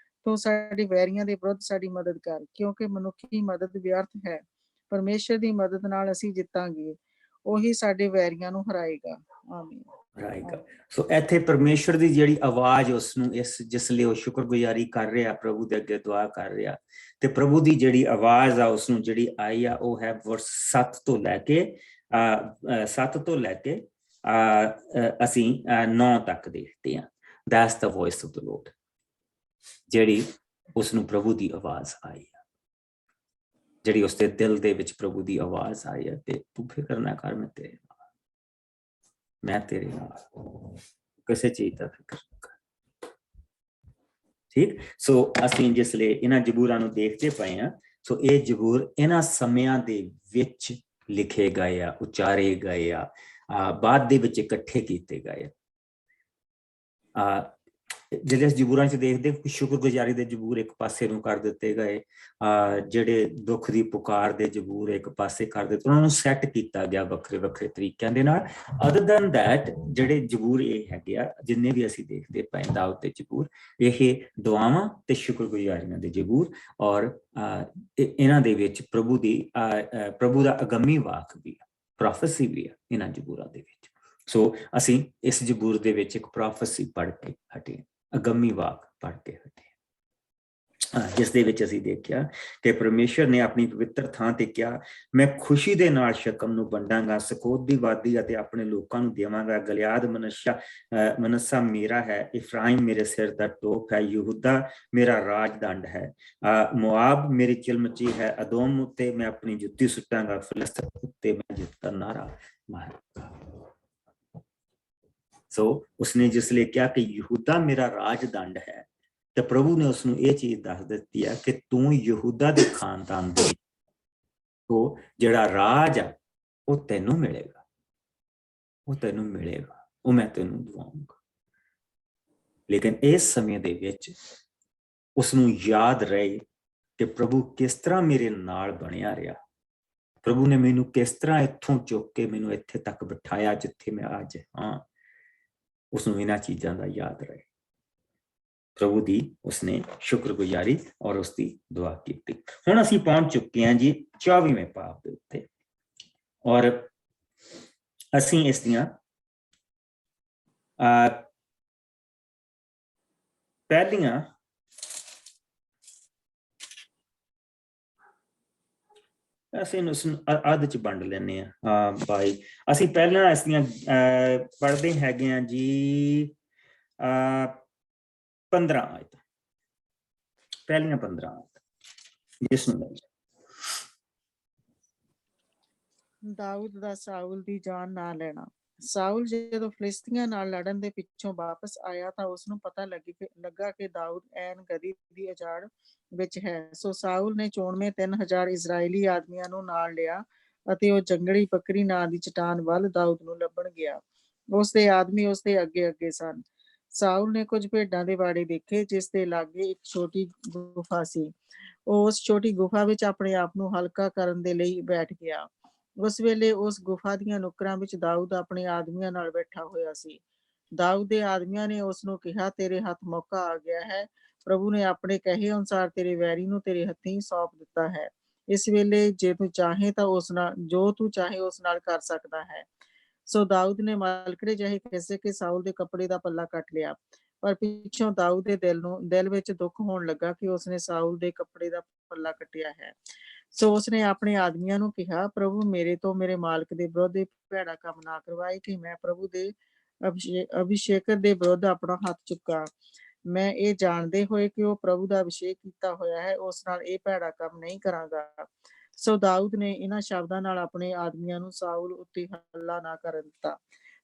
ਤੂੰ ਸਾਡੇ ਵੈਰੀਆਂ ਦੇ ਵਿਰੁੱਧ ਸਾਡੀ ਮਦਦ ਕਰ, ਕਿਉਂਕਿ ਮਨੁੱਖੀ ਮਦਦ ਵਿਅਰਥ ਹੈ। ਪਰਮੇਸ਼ਰ ਦੀ ਮਦਦ ਨਾਲ ਅਸੀਂ ਜਿੱਤਾਂਗੇ, ਉਹੀ ਸਾਡੇ ਵੈਰੀਆਂ ਨੂੰ ਹਰਾਏਗਾ। ਆਮੀਨ। ਸੋ ਇੱਥੇ ਪਰਮੇਸ਼ਰ ਦੀ ਜਿਹੜੀ ਆਵਾਜ਼ ਉਸਨੂੰ ਜਿਸ ਲਈ ਉਹ ਸ਼ੁਕਰਗੁਜ਼ਾਰੀ ਕਰ ਰਿਹਾ, ਪ੍ਰਭੂ ਦੇ ਅੱਗੇ ਦੁਆ ਕਰ ਰਿਹਾ, ਤੇ ਪ੍ਰਭੂ ਦੀ ਜਿਹੜੀ ਆਵਾਜ਼ ਆ ਉਸਨੂੰ ਜਿਹੜੀ ਆਈ ਆ ਉਹ ਹੈ ਵਰਸ 7 ਤੋਂ ਲੈ ਕੇ ਅਸੀਂ 9 ਤੱਕ ਦੇਖਦੇ ਹਾਂ। That's the voice of the Lord, ਜਿਹੜੀ ਉਸਨੂੰ ਪ੍ਰਭੂ ਦੀ ਆਵਾਜ਼ ਆਈ ਆ, ਜਿਹੜੀ ਉਸਦੇ ਦਿਲ ਦੇ ਵਿੱਚ ਪ੍ਰਭੂ ਦੀ ਆਵਾਜ਼ ਆਈ ਹੈ ਤੇ ਤੂੰ ਫਿਕਰ ਨਾ ਕਰ, ਮੈਂ ਤੇਰੇ ਨਾਲ, ਕਿਸੇ ਚੀਜ਼ ਦਾ ਫਿਕਰ ਨਾ ਕਰ। ਠੀਕ। ਸੋ ਅਸੀਂ ਜਿਸਲੇ ਇਹਨਾਂ ਜ਼ਬੂਰਾਂ ਨੂੰ ਦੇਖਦੇ ਪਏ ਹਾਂ, ਸੋ ਇਹ ਜ਼ਬੂਰ ਇਹਨਾਂ ਸਮਿਆਂ ਦੇ ਵਿੱਚ ਲਿਖੇ ਗਏ ਆ, ਉਚਾਰੇ ਗਏ ਆ, ਬਾਅਦ ਦੇ ਵਿੱਚ ਇਕੱਠੇ ਕੀਤੇ ਗਏ ਆ। ਜਿਹੜੇ ਜ਼ਬੂਰਾਂ 'ਚ ਦੇਖਦੇ ਸ਼ੁਕਰਗੁਜ਼ਾਰੀ ਦੇ ਜ਼ਬੂਰ ਇੱਕ ਪਾਸੇ ਨੂੰ ਕਰ ਦਿੱਤੇ ਗਏ, ਜਿਹੜੇ ਦੁੱਖ ਦੀ ਪੁਕਾਰ ਦੇ ਜ਼ਬੂਰ ਇੱਕ ਪਾਸੇ ਕਰ ਦਿੱਤੇ, ਉਹਨਾਂ ਨੂੰ ਸੈੱਟ ਕੀਤਾ ਗਿਆ ਵੱਖਰੇ ਵੱਖਰੇ ਤਰੀਕਿਆਂ ਦੇ ਨਾਲ। ਅਦਰ ਦੈਨ ਦੈਟ ਜਿਹੜੇ ਜ਼ਬੂਰ ਇਹ ਹੈਗੇ ਆ, ਜਿੰਨੇ ਵੀ ਅਸੀਂ ਦੇਖਦੇ ਪਏ ਦਾਊਦ ਦੇ ਜ਼ਬੂਰ, ਇਹ ਦੁਆਵਾਂ ਤੇ ਸ਼ੁਕਰਗੁਜ਼ਾਰੀਆਂ ਦੇ ਜ਼ਬੂਰ, ਔਰ ਇਹਨਾਂ ਦੇ ਵਿੱਚ ਪ੍ਰਭੂ ਦਾ ਅਗੰਮੀ ਵਾਕ ਵੀ ਆ, ਪ੍ਰੋਫੈਸੀ ਵੀ ਆ ਇਹਨਾਂ ਜ਼ਬੂਰਾਂ ਦੇ ਵਿੱਚ। ਸੋ ਅਸੀਂ ਇਸ ਜ਼ਬੂਰ ਦੇ ਵਿੱਚ ਇੱਕ ਪ੍ਰੋਫੈਸੀ ਪੜ੍ਹ ਕੇ ਹਟੇ, ਅਗੰਮੀ ਵਾਕ ਪੜ੍ਹ ਕੇ ਹਟੇ, ਜਿਸ ਦੇ ਵਿੱਚ ਅਸੀਂ ਦੇਖਿਆ ਕਿ ਪਰਮੇਸ਼ਰ ਨੇ ਆਪਣੀ ਪਵਿੱਤਰ ਥਾਂ ਤੇ ਕਿਹਾ, ਮੈਂ ਖੁਸ਼ੀ ਦੇ ਨਾਲ ਸ਼ਕਮ ਨੂੰ ਵੰਡਾਂਗਾ, ਸਕੋਤ ਦੀ ਵਾਦੀ ਅਤੇ ਆਪਣੇ ਲੋਕਾਂ ਨੂੰ ਦੇਵਾਂਗਾ। ਗਲਿਆਦ ਮਨੱਸਾ ਮੇਰਾ ਹੈ, ਇਫਰਾਇਮ ਮੇਰੇ ਸਿਰ ਦਾ ਟੋਪ ਹੈ, ਯਹੂਦਾ ਮੇਰਾ ਰਾਜਦੰਡ ਹੈ, ਮੋਆਬ ਮੇਰੀ ਚਿਲਮਚੀ ਹੈ, ਅਦੋਮ ਉੱਤੇ ਮੈਂ ਆਪਣੀ ਜੁੱਤੀ ਸੁੱਟਾਂਗਾ, ਫਿਲਿਸਤੀਨ ਉੱਤੇ ਮੈਂ ਜਿੱਤ ਦਾ ਨਾਰਾ ਮਾਰਾਂਗਾ। ਸੋ ਉਸਨੇ ਜਿਸਲੇ ਕਿਹਾ ਕਿ ਯਹੂਦਾ ਮੇਰਾ ਰਾਜਦੰਡ ਹੈ, ਤੇ ਪ੍ਰਭੂ ਨੇ ਉਸਨੂੰ ਇਹ ਚੀਜ਼ ਦੱਸ ਦਿੱਤੀ ਹੈ ਕਿ ਤੂੰ ਯਹੂਦਾ ਦੇ ਖਾਨਦਾਨ ਦੇ ਤੋਂ ਜਿਹੜਾ ਰਾਜ ਆ ਉਹ ਤੈਨੂੰ ਮਿਲੇਗਾ, ਉਹ ਤੈਨੂੰ ਮਿਲੇਗਾ, ਉਹ ਮੈਂ ਤੈਨੂੰ ਦਵਾਉਂਗਾ। ਲੇਕਿਨ ਇਸ ਸਮੇਂ ਦੇ ਵਿੱਚ ਉਸਨੂੰ ਯਾਦ ਰਹੇ ਕਿ ਪ੍ਰਭੂ ਕਿਸ ਤਰ੍ਹਾਂ ਮੇਰੇ ਨਾਲ ਬਣਿਆ ਰਿਹਾ, ਪ੍ਰਭੂ ਨੇ ਮੈਨੂੰ ਕਿਸ ਤਰ੍ਹਾਂ ਇੱਥੋਂ ਚੁੱਕ ਕੇ ਮੈਨੂੰ ਇੱਥੇ ਤੱਕ ਬਿਠਾਇਆ ਜਿੱਥੇ ਮੈਂ ਅੱਜ ਹਾਂ। ਉਸਨੂੰ ਇਹਨਾਂ ਚੀਜ਼ਾਂ ਦਾ ਯਾਦ ਰਹੇ। ਪ੍ਰਭੂ ਦੀ ਉਸਨੇ ਸ਼ੁਕਰਗੁਜ਼ਾਰੀ ਔਰ ਉਸਦੀ ਦੁਆ ਕੀਤੀ। ਹੁਣ ਅਸੀਂ ਪਹੁੰਚ ਚੁੱਕੇ ਹਾਂ ਜੀ 24ਵੇਂ ਪਾਪ ਦੇ ਉੱਤੇ, ਔਰ ਅਸੀਂ ਇਸ ਦੀਆਂ ਪਹਿਲੀਆਂ ਅਸੀਂ ਅੱਧ ਚ ਵੰਡ ਲੈਂਦੇ ਹਾਂ ਬਾਈ। ਅਸੀਂ ਪਹਿਲਾਂ ਇਸ ਦੀਆਂ ਪੜ੍ਹਦੇ ਹੈਗੇ ਹਾਂ ਜੀ 15 ਆਇਤ, ਪਹਿਲੀਆਂ 15 ਆਇਤ ਜਿਸ ਨੂੰ ਦਾਊਦ ਦਾ ਸਾਊਲ ਦੀ ਜਾਨ ਨਾ ਲੈਣਾ। ਸਾਊਲ ਜਦੋਂ ਫਿਲਿਸਤੀਆਂ ਨਾਲ ਲੜਨ ਦੇ ਪਿੱਛੋਂ ਵਾਪਸ ਆਇਆ ਤਾਂ ਉਸਨੂੰ ਪਤਾ ਲੱਗਾ ਕਿ ਦਾਊਦ ਐਨ ਗਦੀ ਦੀ ਉਜਾੜ ਵਿੱਚ ਹੈ। ਸੋ ਸਾਊਲ ਨੇ ਚੋਣਵੇਂ 3000 ਇਜ਼ਰਾਈਲੀ ਆਦਮੀਆਂ ਨੂੰ ਨਾਲ ਲਿਆ ਅਤੇ ਉਹ ਜੰਗਲੀ ਬੱਕਰੀ ਨਾਂ ਦੀ ਚਟਾਨ ਵੱਲ ਦਾਊਦ ਨੂੰ ਲੱਭਣ ਗਿਆ। ਉਸਦੇ ਆਦਮੀ ਉਸਦੇ ਅੱਗੇ ਅੱਗੇ ਸਨ। ਸਾਊਲ ਨੇ ਕੁਝ ਭੇਡਾਂ ਦੇ ਵਾੜੇ ਦੇਖੇ ਜਿਸ ਦੇ ਲਾਗੇ ਇੱਕ ਛੋਟੀ ਗੁਫਾ ਸੀ। ਉਹ ਉਸ ਛੋਟੀ ਗੁਫਾ ਵਿੱਚ ਆਪਣੇ ਆਪ ਨੂੰ ਹਲਕਾ ਕਰਨ ਦੇ ਲਈ ਬੈਠ ਗਿਆ। ਉਸ ਵੇਲੇ ਉਸ ਗੁਫਾ ਦੀਆਂ ਨੁੱਕਰਾਂ ਵਿੱਚ ਦਾਊਦ ਆਪਣੇ ਆਦਮੀਆਂ ਨਾਲ ਬੈਠਾ ਹੋਇਆ ਸੀ। ਦਾਊਦ ਦੇ ਆਦਮੀਆਂ ਨੇ ਉਸ ਨੂੰ ਕਿਹਾ, ਤੇਰੇ ਹੱਥ ਮੌਕਾ ਆ ਗਿਆ ਹੈ। ਪ੍ਰਭੂ ਨੇ ਆਪਣੇ ਕਹੇ ਅਨੁਸਾਰ ਤੇਰੇ ਵੈਰੀ ਨੂੰ ਤੇਰੇ ਹੱਥੀਂ ਸੌਂਪ ਦਿੱਤਾ ਹੈ। ਇਸ ਵੇਲੇ ਜੇ ਤੂੰ ਚਾਹੇ ਤਾਂ ਉਸ ਨਾਲ ਜੋ ਤੂੰ ਚਾਹੇ ਉਸ ਨਾਲ ਕਰ ਸਕਦਾ ਹੈ। ਸੋ ਦਾਊਦ ਨੇ ਮਲਕੜੇ ਜਿਹੇ ਖਿਸਕ ਕੇ ਸਾਊਲ ਦੇ ਕੱਪੜੇ ਦਾ ਪੱਲਾ ਕੱਟ ਲਿਆ। ਪਰ ਪਿੱਛੋਂ ਦਾਊਦ ਦੇ ਦਿਲ ਵਿੱਚ ਦੁੱਖ ਹੋਣ ਲੱਗਾ ਕਿ ਉਸਨੇ ਸਾਊਲ ਦੇ ਕੱਪੜੇ ਦਾ ਪੱਲਾ ਕੱਟਿਆ ਹੈ। ਸੋ ਉਸਨੇ ਆਪਣੇ ਆਦਮੀਆਂ ਨੂੰ ਕਿਹਾ, ਪ੍ਰਭੂ ਮੇਰੇ ਤੋਂ ਮੇਰੇ ਮਾਲਕ ਦੇ ਵਿਰੁੱਧ ਭੈੜਾ ਕੰਮ ਨਾ ਕਰਵਾਏ ਕਿ ਮੈਂ ਪ੍ਰਭੂ ਦੇ ਅਭਿਸ਼ੇਕਰ ਦੇ ਵਿਰੁੱਧ ਆਪਣਾ ਹੱਥ ਚੁੱਕਾਂ। ਮੈਂ ਇਹ ਜਾਣਦੇ ਹੋਏ ਕਿ ਉਹ ਪ੍ਰਭੂ ਦਾ ਅਭਿਸ਼ੇਕ ਕੀਤਾ ਹੋਇਆ ਹੈ, ਉਸ ਨਾਲ ਇਹ ਭੈੜਾ ਕੰਮ ਨਹੀਂ ਕਰਾਂਗਾ। ਸੋ ਦਾਊਦ ਨੇ ਇਹਨਾਂ ਸ਼ਬਦਾਂ ਨਾਲ ਆਪਣੇ ਆਦਮੀਆਂ ਨੂੰ ਸਾਊਲ ਉੱਤੇ ਹੱਲਾ ਨਾ ਕਰਨ ਦਿੱਤਾ।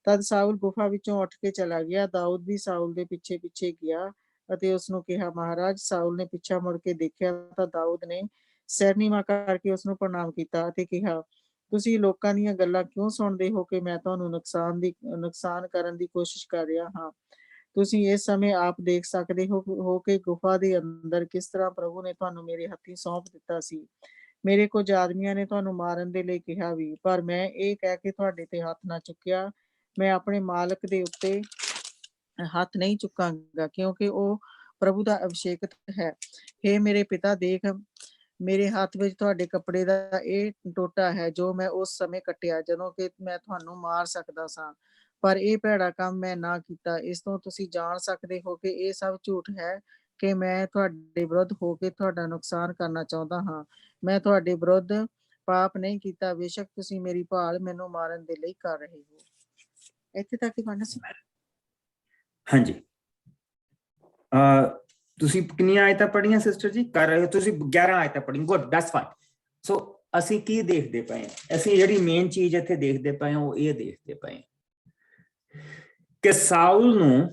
ਤਦ ਸਾਊਲ ਗੁਫਾ ਵਿੱਚੋਂ ਉੱਠ ਕੇ ਚਲਾ ਗਿਆ। ਦਾਊਦ ਵੀ ਸਾਊਲ ਦੇ ਪਿੱਛੇ ਪਿੱਛੇ ਗਿਆ ਅਤੇ ਉਸਨੂੰ ਕਿਹਾ, ਮਹਾਰਾਜ। ਸਾਊਲ ਨੇ ਪਿੱਛਾ ਮੁੜ ਕੇ ਦੇਖਿਆ ਤਾਂ ਦਾਊਦ ਨੇ ਸਿਰ ਨੀਵਾਂ ਕਰਕੇ ਉਸਨੂੰ ਪ੍ਰਣਾਮ ਕੀਤਾ ਅਤੇ ਕਿਹਾ, ਤੁਸੀਂ ਲੋਕਾਂ ਦੀਆਂ ਗੱਲਾਂ ਕਿਉਂ ਸੁਣਦੇ ਹੋ ਕਿ ਮੈਂ ਤੁਹਾਨੂੰ ਨੁਕਸਾਨ ਕਰਨ ਦੀ ਕੋਸ਼ਿਸ਼ ਕਰ ਰਿਹਾ ਹਾਂ। ਤੁਸੀਂ ਇਸ ਸਮੇਂ ਆਪ ਦੇਖ ਸਕਦੇ ਹੋ ਕਿ ਗੁਫਾ ਦੇ ਅੰਦਰ ਕਿਸ ਤਰ੍ਹਾਂ ਪ੍ਰਭੂ ਨੇ ਤੁਹਾਨੂੰ ਮੇਰੇ ਹੱਥੀਂ ਸੌਂਪ ਦਿੱਤਾ ਸੀ। ਮੇਰੇ ਕੁਝ ਆਦਮੀਆਂ ਨੇ ਤੁਹਾਨੂੰ ਮਾਰਨ ਦੇ ਲਈ ਕਿਹਾ ਵੀ, ਪਰ ਮੈਂ ਇਹ ਕਹਿ ਕੇ ਤੁਹਾਡੇ ਤੇ ਹੱਥ ਨਾ ਚੁੱਕਿਆ। ਮੈਂ ਆਪਣੇ ਮਾਲਕ ਦੇ ਉੱਤੇ ਹੱਥ ਨਹੀਂ ਚੁੱਕਾਂਗਾ ਕਿਉਂਕਿ ਉਹ ਪ੍ਰਭੂ ਦਾ ਅਭਿਸ਼ੇਕਤ ਹੈ। ਹੇ ਮੇਰੇ ਪਿਤਾ, ਦੇਖ ਮੇਰੇ ਹੱਥ ਵਿੱਚ ਤੁਹਾਡੇ ਕੱਪੜੇ ਦਾ ਇਹ ਟੋਟਾ ਹੈ ਜੋ ਮੈਂ ਉਸ ਸਮੇਂ ਕੱਟਿਆ ਜਦੋਂ ਕਿ ਮੈਂ ਤੁਹਾਨੂੰ ਮਾਰ ਸਕਦਾ ਸਾਂ, ਪਰ ਇਹ ਭੈੜਾ ਕੰਮ ਮੈਂ ਨਾ ਕੀਤਾ। ਇਸ ਤੋਂ ਤੁਸੀਂ ਜਾਣ ਸਕਦੇ ਹੋ ਕਿ ਇਹ ਸਭ ਝੂਠ ਹੈ ਕਿ ਮੈਂ ਤੁਹਾਡੇ ਵਿਰੁੱਧ ਹੋ ਕੇ ਤੁਹਾਡਾ ਨੁਕਸਾਨ ਕਰਨਾ ਚਾਹੁੰਦਾ ਹਾਂ। ਮੈਂ ਤੁਹਾਡੇ ਵਿਰੁੱਧ ਪਾਪ ਨਹੀਂ ਕੀਤਾ। ਬੇਸ਼ੱਕ ਤੁਸੀਂ ਮੇਰੀ ਭਾਲ ਮੈਨੂੰ ਮਾਰਨ ਦੇ ਲਈ ਕਰ ਰਹੇ ਹੋ। ਇੱਥੇ ਤੱਕ ਹੀ ਪੜ੍ਹਨਾ ਸੀ। ਹਾਂਜੀ, ਤੁਸੀਂ ਕਿੰਨੀਆਂ ਆਇਤਾਂ ਪੜ੍ਹੀਆਂ ਸਿਸਟਰ ਜੀ? ਕਰ ਰਹੇ ਹੋ ਤੁਸੀਂ 11 ਆਇਤਾਂ ਪੜ੍ਹੀਆਂ। Good, that's fine. ਸੋ ਅਸੀਂ ਕੀ ਦੇਖਦੇ ਪਏ ਹਾਂ? ਅਸੀਂ ਜਿਹੜੀ ਮੇਨ ਚੀਜ਼ ਇੱਥੇ ਦੇਖਦੇ ਪਏ ਹਾਂ ਉਹ ਇਹ ਦੇਖਦੇ ਪਏ ਹਾਂ ਕਿ ਸਾਊਲ ਨੂੰ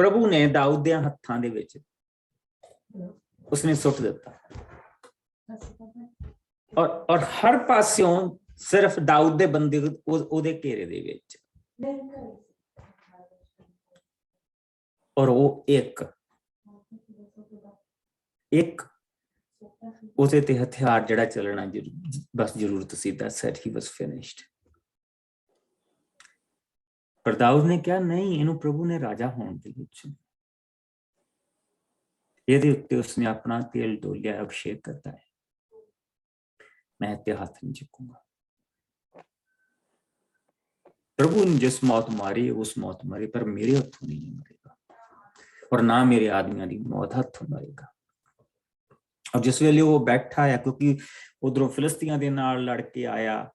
ਪ੍ਰਭੂ ਨੇ ਦਾਊਦ ਦੇ ਹੱਥਾਂ ਦੇ ਵਿੱਚ ਉਸਨੇ ਸੁੱਟ ਦਿੱਤਾ ਔਰ ਹਰ ਪਾਸਿਓਂ ਸਿਰਫ ਦਾਊਦ ਦੇ ਬੰਦੇ ਉਹਦੇ ਘੇਰੇ ਦੇ ਵਿੱਚ ਔਰ ਉਹ ਇੱਕ ਉਹਦੇ ਤੇ ਹਥਿਆਰ ਜਿਹੜਾ ਚੱਲਣਾ ਬਸ ਜ਼ਰੂਰਤ ਸੀ। that said he was finished। ਪਰ ਦਾਊਦ ਨੇ ਕਿਹਾ ਨਹੀਂ, ਇਹਨੂੰ ਪ੍ਰਭੂ ਨੇ ਰਾਜਾ ਹੋਣ ਦੇ ਵਿੱਚ, ਇਹਦੇ ਉੱਤੇ ਉਸਨੇ ਆਪਣਾ ਤੇਲ ਡੋਲਿਆ, ਅਭਿਸ਼ੇਕ ਕਰਤਾ ਹੈ, ਮੈਂ ਤੇ ਹੱਥ ਨਹੀਂ ਚੁੱਕੂੰਗਾ। प्रभु ने जिस मौत मारी उस मौत मारी, पर मेरे हथों नहीं मरेगा और ना मेरे आदमियों की मौत हथों मरेगा। अब जिस वेले वो बैठा है, क्योंकि उधरों फिलिस्तियां दे नाल लड़ के आया,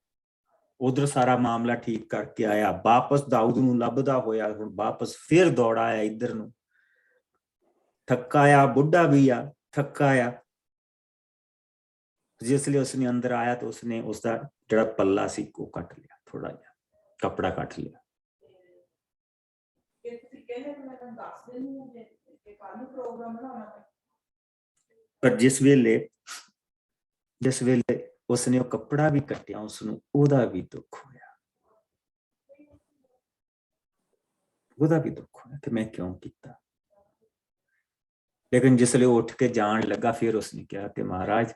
उधर सारा मामला ठीक करके आया, वापस दाऊद नूं लभदा होया, हुण वापस फिर दौड़ आया इधर नूं, थक्का आया, बुढ़ा भी आ थक्का आया। जिसले उसने अंदर आया तो उसने उसका जिहड़ा पल्ला सी को कट लिया, थोड़ा जिहा कपड़ा कट लिया। पर जिस वेले उसने वो कपड़ा भी कटिया, उसनूं ओहदा भी दुख होया, ओहदा भी दुख होया कि मैं क्यों किया। लेकिन जिसले उठ के जान लगा, फिर उसने कहा कि महाराज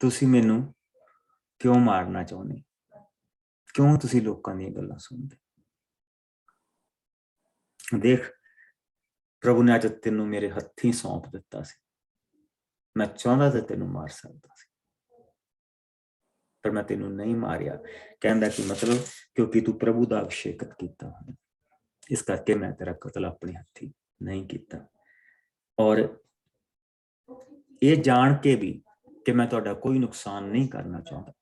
तुसी मैनू क्यों मारना चाहुंदे, क्यों तुसी लोकां दी गल्लां सुनदे। देख प्रभु ने अज तेनू मेरे हत्थी सौंप दिता सी, मैं चाहता तो तेनू मार सकता सी, पर मैं तेनू नहीं मारिया। कहंदा कि मतलब क्योंकि तू प्रभु दा अभिषेकत कीता, इस करके मैं तेरा कतल अपने हत्थी नहीं किया। और ये जान के भी कि मैं तुहाडा कोई नुकसान नहीं करना चाहता,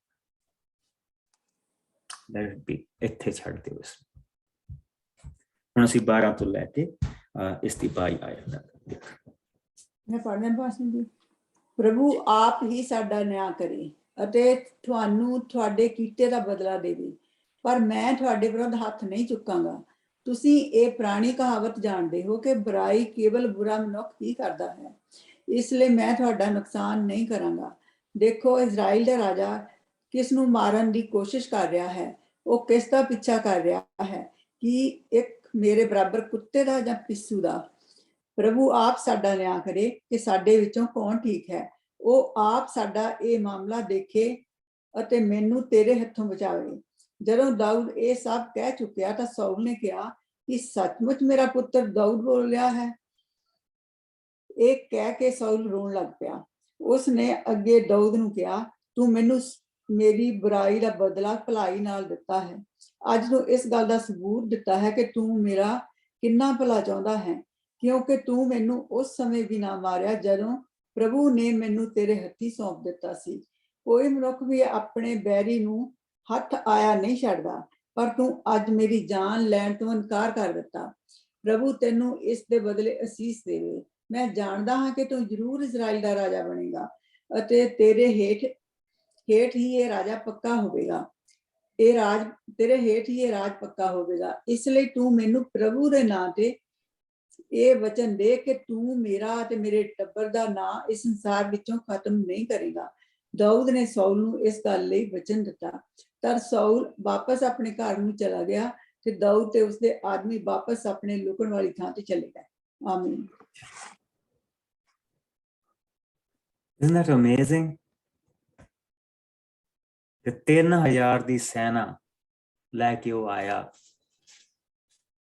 इत्थे छड्ड दिओ इसनूं। हुण असीं 12 तो लैके इस दी 22 आयत तक मैं पढ़ना भाषण दी। प्रभु आप ही साडा न्याय करे ਅਤੇ ਤੁਹਾਨੂੰ ਤੁਹਾਡੇ ਕੀਤੇ ਦਾ ਬਦਲਾ ਦੇਵੇ, ਪਰ ਮੈਂ ਤੁਹਾਡੇ ਵਿਰੁੱਧ ਹੱਥ ਨਹੀਂ ਚੁੱਕਾਂਗਾ। ਤੁਸੀਂ ਇਹ ਪੁਰਾਣੀ ਕਹਾਵਤ ਜਾਣਦੇ ਹੋ ਕਿ ਬੁਰਾਈ ਕੇਵਲ ਬੁਰਾ ਮਨੁੱਖ ਹੀ ਕਰਦਾ ਹੈ, ਇਸ ਲਈ ਮੈਂ ਤੁਹਾਡਾ ਨੁਕਸਾਨ ਨਹੀਂ ਕਰਾਂਗਾ। ਦੇਖੋ ਇਜ਼ਰਾਈਲ ਦਾ ਰਾਜਾ ਕਿਸ ਨੂੰ ਮਾਰਨ ਦੀ ਕੋਸ਼ਿਸ਼ ਕਰ ਰਿਹਾ ਹੈ, ਉਹ ਕਿਸ ਦਾ ਪਿੱਛਾ ਕਰ ਰਿਹਾ ਹੈ, ਕਿ ਇੱਕ ਮੇਰੇ ਬਰਾਬਰ ਕੁੱਤੇ ਦਾ ਜਾਂ ਪਿੱਸੂ ਦਾ। ਪ੍ਰਭੂ ਆਪ ਸਾਡਾ ਨਿਆਂ ਕਰੇ ਕਿ ਸਾਡੇ ਵਿੱਚੋਂ ਕੌਣ ਠੀਕ ਹੈ। ਉਹ ਆਪ ਸਾਡਾ ਇਹ ਮਾਮਲਾ ਦੇਖੇ ਅਤੇ ਮੈਨੂੰ ਤੇਰੇ ਹੱਥੋਂ ਬਚਾਵੇ। ਜਦੋਂ ਦਾਊਦ ਇਹ ਸਭ ਕਹਿ ਚੁੱਕਿਆ ਤਾਂ ਸਾਊਲ ਨੇ ਕਿਹਾ ਕਿ ਸੱਚਮੁੱਚ ਮੇਰਾ ਪੁੱਤਰ ਦਾਊਦ ਬੋਲ ਰਿਹਾ ਹੈ। ਇਹ ਕਹਿ ਕੇ ਸਾਊਲ ਰੋਣ ਲੱਗ ਪਿਆ। ਉਸਨੇ ਅੱਗੇ ਦਾਊਦ ਨੂੰ ਕਿਹਾ, ਤੂੰ ਮੈਨੂੰ ਮੇਰੀ ਬੁਰਾਈ ਦਾ ਬਦਲਾ ਭਲਾਈ ਨਾਲ ਦਿੱਤਾ ਹੈ। ਅੱਜ ਤੂੰ ਇਸ ਗੱਲ ਦਾ ਸਬੂਤ ਦਿੱਤਾ ਹੈ ਕਿ ਤੂੰ ਮੇਰਾ ਕਿੰਨਾ ਭਲਾ ਚਾਹੁੰਦਾ ਹੈ, ਕਿਉਂਕਿ ਤੂੰ ਮੈਨੂੰ ਉਸ ਸਮੇਂ ਵੀ ਨਾ ਮਾਰਿਆ ਜਦੋਂ ਪ੍ਰਭੂ ਨੇ ਮੈਨੂੰ ਤੇਰੇ ਹੱਥੀ ਸੌਂਪ ਦਿੱਤਾ ਸੀ। ਕੋਈ ਮਨੁੱਖ ਵੀ ਆਪਣੇ ਬੈਰੀ ਨੂੰ ਹੱਥ ਆਇਆ ਨਹੀਂ ਛੱਡਦਾ, ਪਰ ਤੂੰ ਅੱਜ ਮੇਰੀ ਜਾਨ ਲੈਣ ਤੋਂ ਇਨਕਾਰ ਕਰ ਦਿੱਤਾ। ਪ੍ਰਭੂ ਤੈਨੂੰ ਇਸ ਦੇ ਬਦਲੇ ਅਸੀਸ ਦੇਵੇ। ਮੈਂ ਜਾਣਦਾ ਹਾਂ ਕਿ ਤੂੰ ਜ਼ਰੂਰ ਇਜ਼ਰਾਈਲ ਦਾ ਰਾਜਾ ਬਣੇਗਾ ਅਤੇ ਤੇਰੇ ਹੇਠ ਹੀ ਇਹ ਰਾਜਾ ਪੱਕਾ ਹੋਵੇਗਾ। ਤੇਰੇ ਹੇਠ ਹੀ ਇਹ ਰਾਜ ਪੱਕਾ ਹੋਵੇਗਾ। ਇਸ ਲਈ ਤੂੰ ਮੈਨੂੰ ਪ੍ਰਭੂ ਦੇ ਨਾਂ ਤੇ ਇਹ ਵਚਨ ਦੇ ਕਿ ਤੂੰ ਮੇਰਾ ਤੇ ਮੇਰੇ ਟੱਬਰ ਦਾ ਨਾਂ ਇਸ ਸੰਸਾਰ ਵਿੱਚੋਂ ਖਤਮ ਨਹੀਂ ਕਰੇਗਾ। ਦਾਊਦ ਨੇ ਸਾਊਲ ਨੂੰ ਇਸ ਗੱਲ ਲਈ ਵਚਨ ਦਿੱਤਾ। ਤਦ ਸਾਊਲ ਵਾਪਸ ਆਪਣੇ ਘਰ ਨੂੰ ਚਲਾ ਗਿਆ ਤੇ ਦਾਊਦ ਤੇ ਉਸਦੇ ਆਦਮੀ ਵਾਪਸ ਆਪਣੇ ਲੁਕਣ ਵਾਲੀ ਥਾਂ ਤੇ ਚਲੇ ਗਏ। ਆਮੀਨ। Isn't that amazing? ਕਿ 3000 ਦੀ ਸੈਨਾ ਲੈ ਕੇ ਉਹ ਆਇਆ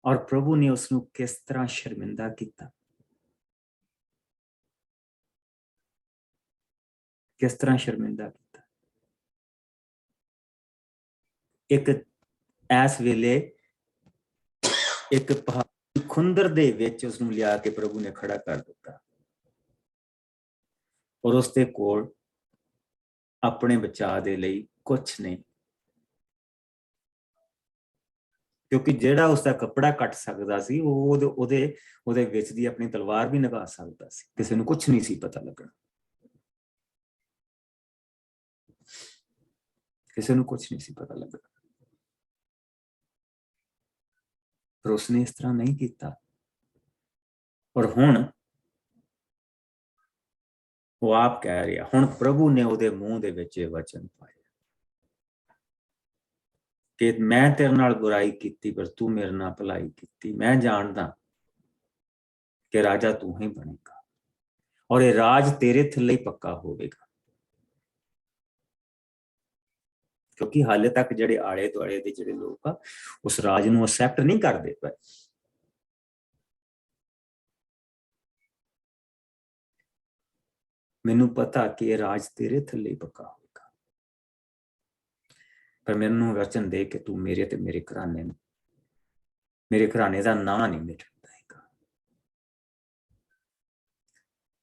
ਔਰ ਪ੍ਰਭੂ ਨੇ ਉਸ ਨੂੰ ਕਿਸ ਤਰ੍ਹਾਂ ਸ਼ਰਮਿੰਦਾ ਕੀਤਾ, ਕਿਸ ਤਰ੍ਹਾਂ ਸ਼ਰਮਿੰਦਾ ਕੀਤਾ। ਇੱਕ ਐਸ ਵੇਲੇ ਇੱਕ ਪਹਾੜੀ ਖੁੰਦਰ ਦੇ ਵਿੱਚ ਉਸ ਨੂੰ ਲਿਆ ਕੇ ਪ੍ਰਭੂ ਨੇ ਖੜਾ ਕਰ ਦਿੱਤਾ ਔਰ ਉਸ ਦੇ ਕੋਲ ਆਪਣੇ ਬਚਾਅ ਦੇ ਲਈ ਕੁਛ ਨਹੀਂ, ਕਿਉਂਕਿ ਜਿਹੜਾ ਉਸਦਾ ਕੱਪੜਾ ਕੱਟ ਸਕਦਾ ਸੀ ਉਹ ਉਹਦੇ ਵਿੱਚ ਦੀ ਆਪਣੀ ਤਲਵਾਰ ਵੀ ਨਿਭਾ ਸਕਦਾ ਸੀ। ਕਿਸੇ ਨੂੰ ਕੁਛ ਨਹੀਂ ਸੀ ਪਤਾ ਲੱਗਣਾ, ਕਿਸੇ ਨੂੰ ਕੁਛ ਨਹੀਂ ਸੀ ਪਤਾ ਲੱਗਣਾ। ਪਰ ਉਸਨੇ ਇਸ ਤਰ੍ਹਾਂ ਨਹੀਂ ਕੀਤਾ। ਔਰ ਹੁਣ ਉਹ ਆਪ ਕਹਿ ਰਿਹਾ, ਹੁਣ ਪ੍ਰਭੂ ਨੇ ਉਹਦੇ ਮੂੰਹ ਦੇ ਵਿੱਚ ਇਹ ਵਚਨ ਪਾਇਆ ਕਿ ਮੈਂ ਤੇਰੇ ਨਾਲ ਬੁਰਾਈ ਕੀਤੀ ਪਰ ਤੂੰ ਮੇਰੇ ਨਾਲ ਭਲਾਈ ਕੀਤੀ। ਮੈਂ ਜਾਣਦਾ ਕਿ ਰਾਜਾ ਤੂੰ ਹੀ ਬਣੇਗਾ ਔਰ ਇਹ ਰਾਜ ਤੇਰੇ ਥੱਲੇ ਹੀ ਪੱਕਾ ਹੋਵੇਗਾ, ਕਿਉਂਕਿ ਹਾਲੇ ਤੱਕ ਜਿਹੜੇ ਆਲੇ ਦੁਆਲੇ ਦੇ ਜਿਹੜੇ ਲੋਕ ਆ ਉਸ ਰਾਜ ਨੂੰ ਅਸੈਪਟ ਨਹੀਂ ਕਰਦੇ ਪਏ। ਮੈਨੂੰ ਪਤਾ ਕਿ ਇਹ ਰਾਜ ਤੇਰੇ ਥੱਲੇ ਹੀ ਪੱਕਾ ਹੋਵੇਗਾ, ਪਰ ਮੈਨੂੰ ਵਚਨ ਦੇ ਕਿ ਤੂੰ ਮੇਰੇ ਤੇ ਮੇਰੇ ਘਰਾਣੇ ਦਾ ਨਾਂ ਨਹੀਂ ਮਿਟਾਏਗਾ।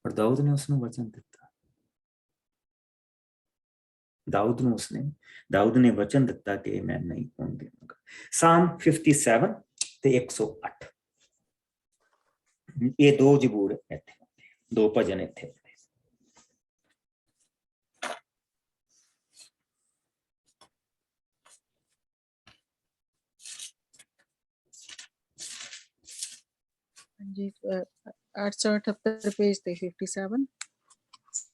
ਪਰ ਦਾਊਦ ਨੇ ਉਸਨੂੰ ਵਚਨ ਦਿੱਤਾ। ਦਾਊਦ ਨੇ ਵਚਨ ਦਿੱਤਾ ਕਿ ਮੈਂ ਨਹੀਂ ਹੋਣ ਦੇਵਾਂਗਾ। ਸਾਮ 57 ਤੇ 108 ਇਹ ਦੋ ਜ਼ਬੂਰ ਇੱਥੇ, ਦੋ ਭਜਨ ਇੱਥੇ। जी 878 पेज ते 57